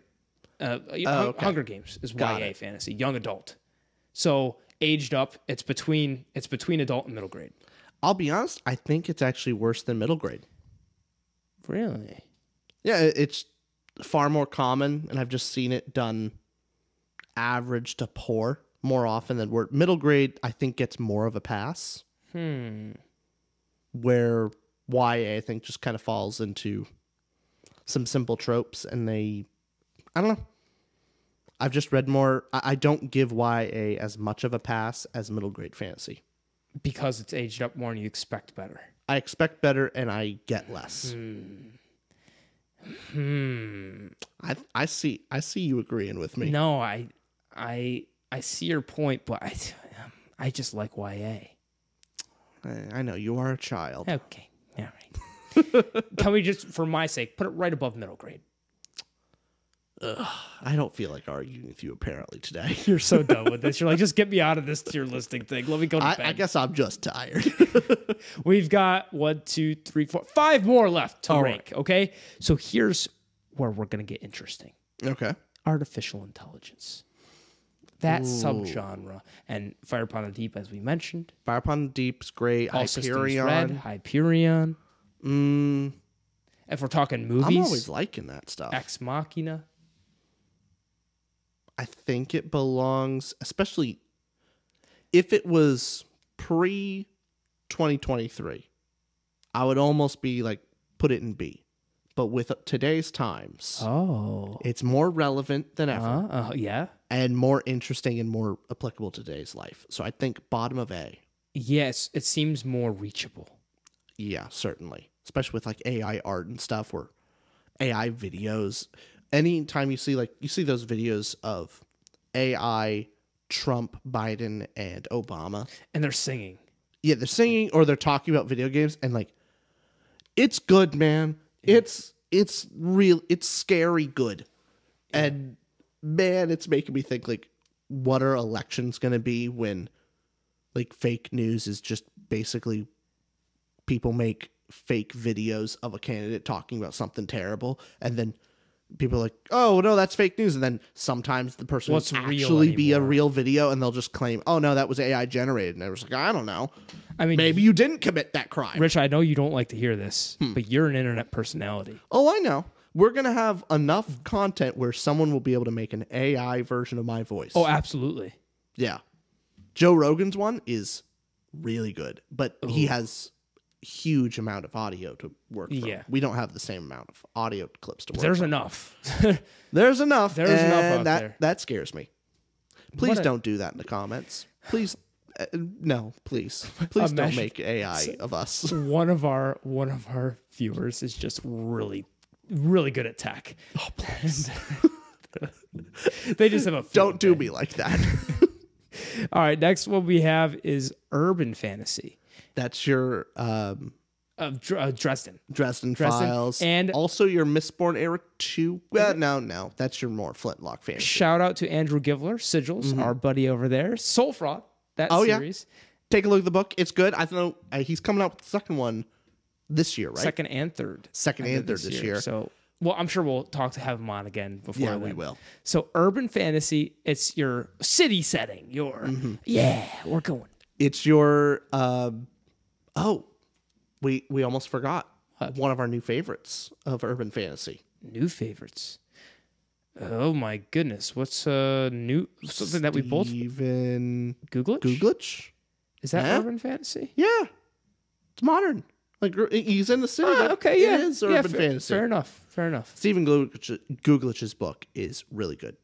Hunger Games is YA fantasy, young adult. So aged up, it's between adult and middle grade. I'll be honest, I think it's actually worse than middle grade. Really? Yeah, it's far more common, and I've just seen it done average to poor more often than word. Middle grade, I think, gets more of a pass. Where YA, I think, just kind of falls into some simple tropes, and I don't know. I've just read more. I don't give YA as much of a pass as middle grade fantasy. Because it's aged up more and you expect better. I expect better and I get less. I see you agreeing with me. No, I see your point, but I just like YA. I know you are a child. Okay. All right. Can we just, for my sake, put it right above middle grade? I don't feel like arguing with you apparently today. You're so done with this. You're like, just get me out of this tier listing thing. Let me go to bed. I guess I'm just tired. We've got 1, 2, 3, 4, 5 more left to rank. Right. Okay. So here's where we're going to get interesting. Okay. Artificial intelligence. That subgenre. And Fire Upon the Deep, as we mentioned. Fire Upon the Deep's great. All Systems Red, Hyperion. If we're talking movies. I'm always liking that stuff. Ex Machina. I think it belongs, especially if it was pre-2023, I would almost be like, put it in B. But with today's times, it's more relevant than ever. Yeah. And more interesting and more applicable to today's life. So I think bottom of A. Yes, it seems more reachable. Yeah, certainly. Especially with like AI art and stuff or AI videos. Anytime you see those videos of AI Trump, Biden, and Obama. And they're singing. Yeah, they're singing or they're talking about video games, and like, it's good, man. It's real. It's scary good, and man, it's making me think like, what are elections going to be when like fake news is just basically people make fake videos of a candidate talking about something terrible, and then people are like, oh no, that's fake news, and then sometimes the person will actually be a real video, and they'll just claim, oh no, that was AI generated, and I was like, I don't know. I mean, maybe you didn't commit that crime. Rich, I know you don't like to hear this, but you're an internet personality. Oh, I know. We're going to have enough content where someone will be able to make an AI version of my voice. Oh, absolutely. Yeah. Joe Rogan's one is really good, but he has huge amount of audio to work from. Yeah. We don't have the same amount of audio clips to work There's from. enough. There's enough. There's enough out there. That scares me. Please don't do that in the comments. Please. No, please. Please don't make AI of us. One of our viewers is just really, really good at tech. Oh, please. They just have a don't do me like that. All right, next one we have is urban fantasy. That's your Dresden Files, and also your Mistborn Era 2. Well, no, that's your more Flintlock Fantasy. Shout out to Andrew Givler, Sigils, our buddy over there. Soul Fraud, that series. Yeah. Take a look at the book. It's good. I know he's coming out with the second one this year, right? Second and third this year. So, well, I'm sure we'll have him on again before. Yeah, we will. So, urban fantasy, it's your city setting. We're going. It's your we almost forgot one of our new favorites of urban fantasy. New favorites. Oh my goodness! What's something that we both Googlich? Is that urban fantasy? Yeah, it's modern. Like he's in the city. Okay, yeah, it is urban fantasy. Fair enough. Stephen Googlich's book is really good.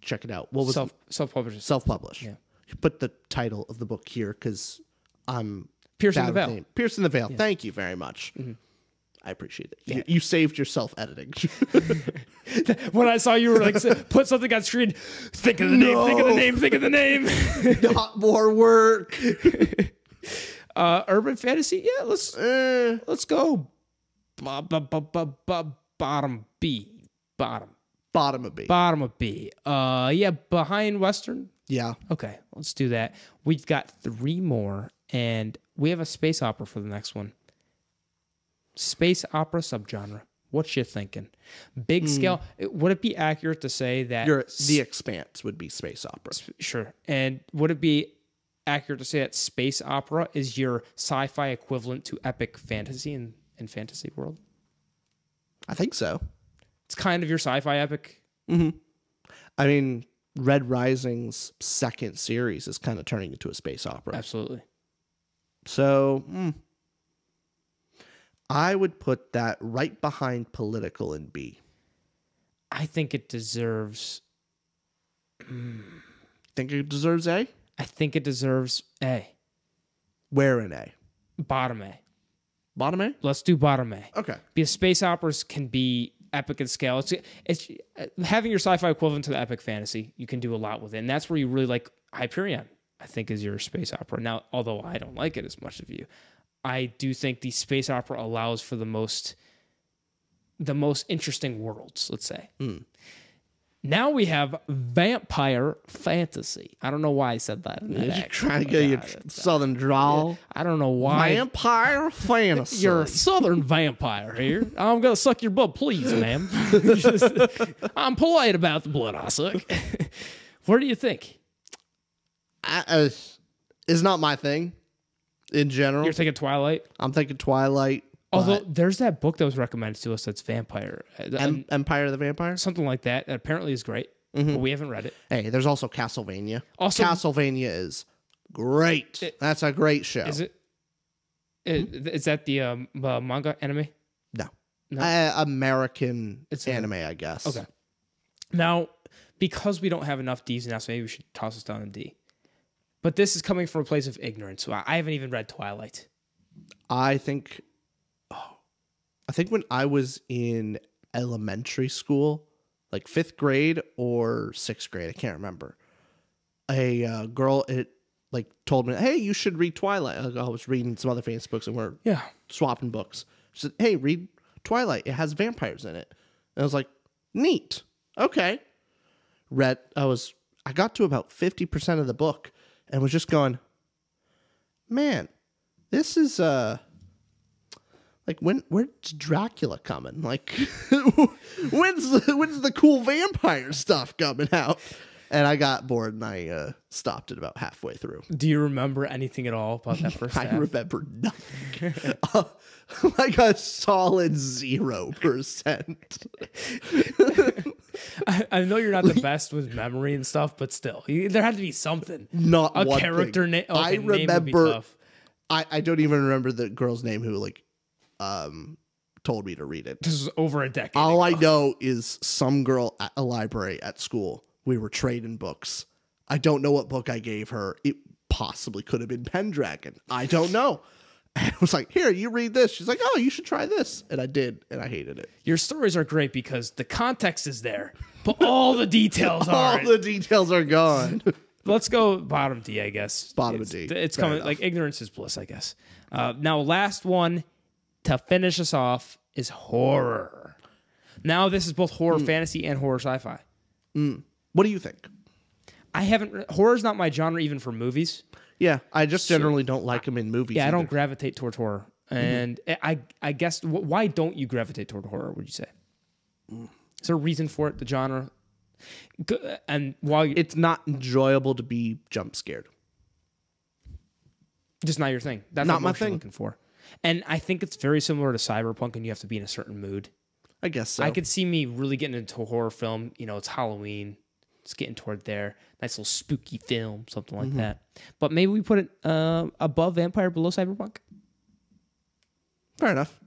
Check it out. What was self-published? Self-published. Yeah. Put the title of the book here because I'm Piercing the Veil. Piercing the Veil. Yeah. Thank you very much. Mm-hmm. I appreciate it. Yeah. You saved yourself editing. When I saw you were like, put something on screen, think of the name. Not more work. Urban fantasy. Yeah, let's go. Bottom B. Bottom of B. Behind Western. Yeah. Okay, let's do that. We've got 3 more, and we have a space opera for the next one. Space opera subgenre. What you thinking? Big scale. Would it be accurate to say that The Expanse would be space opera? Sure. And would it be accurate to say that space opera is your sci-fi equivalent to epic fantasy in fantasy world? I think so. It's kind of your sci-fi epic. Mm-hmm. I mean, Red Rising's second series is kind of turning into a space opera. Absolutely. So, I would put that right behind political in B. I think it deserves... Think it deserves A? I think it deserves A. Where in A? Bottom A. Bottom A? Let's do bottom A. Okay. Because space operas can be epic in scale. It's having your sci-fi equivalent to the epic fantasy. You can do a lot with it. And that's where you really like Hyperion, I think, is your space opera. Now, although I don't like it as much as you, I do think the space opera allows for the most interesting worlds, let's say. Now we have vampire fantasy. I don't know why I said that. You're trying to get your southern drawl. I don't know why. Vampire fantasy. You're a southern vampire here. I'm going to suck your blood, please, ma'am. I'm polite about the blood I suck. What do you think? It's not my thing in general. You're thinking Twilight? I'm thinking Twilight. Although there's that book that was recommended to us that's vampire. Empire of the Vampire? Something like that. That apparently is great. But we haven't read it. Hey, there's also Castlevania. Castlevania is great. That's a great show. Is it? Is that the manga anime? No. American anime, I guess. Okay. Now, because we don't have enough D's now, so maybe we should toss us down in D. But this is coming from a place of ignorance. So I haven't even read Twilight. I think when I was in elementary school, like 5th grade or 6th grade, I can't remember. a girl told me, hey, you should read Twilight. I was reading some other fantasy books and we're swapping books. She said, hey, read Twilight. It has vampires in it. And I was like, neat. Okay. I got to about 50% of the book and was just going, man, this is when's Dracula coming? Like when's the cool vampire stuff coming out? And I got bored and I stopped it about halfway through. Do you remember anything at all about that first half? I remember nothing. Like a solid 0%. I know you're not the best with memory and stuff, but still, there had to be something. Not a one character name. I remember. I don't even remember the girl's name who told me to read it. This was over a decade. All ago. I know is some girl at a library at school. We were trading books. I don't know what book I gave her. It possibly could have been Pendragon. I don't know. And I was like, here, you read this. She's like, oh, you should try this. And I did, and I hated it. Your stories are great because the context is there, but all the details aren't. All the details are gone. Let's go bottom D, I guess. Bottom of D. It's coming like ignorance is bliss, I guess. Now, last one to finish us off is horror. Now, this is both horror fantasy and horror sci-fi. What do you think? Horror's not my genre even for movies. Yeah, I just generally don't like them in movies. Yeah, either. I don't gravitate towards horror. And I guess, why don't you gravitate toward horror, would you say? Is there a reason for it, the genre? And while it's not enjoyable to be jump scared. Just not your thing. That's not what my thing. Looking for. And I think it's very similar to Cyberpunk, and you have to be in a certain mood. I guess so. I could see me really getting into a horror film. You know, it's Halloween. It's getting toward there. Nice little spooky film, something like that. But maybe we put it above Vampire, below Cyberpunk. Fair enough.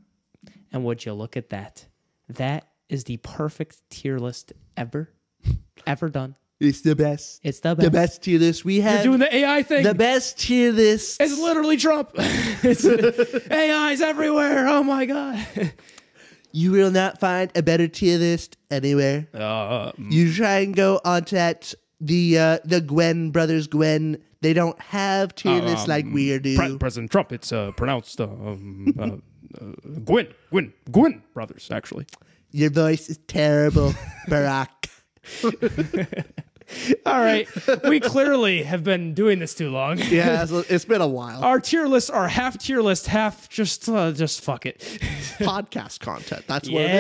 And would you look at that? That is the perfect tier list ever done. It's the best. It's the best. The best tier list we have. You're doing the AI thing. The best tier list. It's literally Trump. AI's everywhere. Oh my God. You will not find a better tier list anywhere. You try and go onto that the Gwen brothers. Gwen, they don't have tier lists like we do. President Trump. It's pronounced Gwen brothers. Actually, your voice is terrible, Barack. All right, we clearly have been doing this too long. Yeah, it's been a while. Our tier lists are half tier list, half just fuck it. Podcast content. That's what it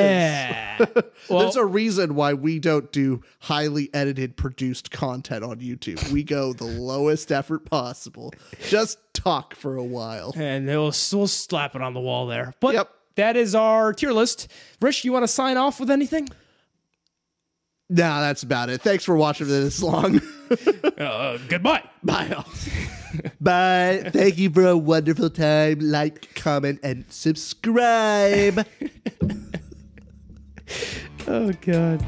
is. Well, there's a reason why we don't do highly edited, produced content on YouTube. We go the lowest effort possible. Just talk for a while, and we'll slap it on the wall there. But that is our tier list. Rich, you want to sign off with anything? No, that's about it. Thanks for watching this long. Goodbye. Bye. Bye. Thank you for a wonderful time. Like, comment, and subscribe. Oh, God.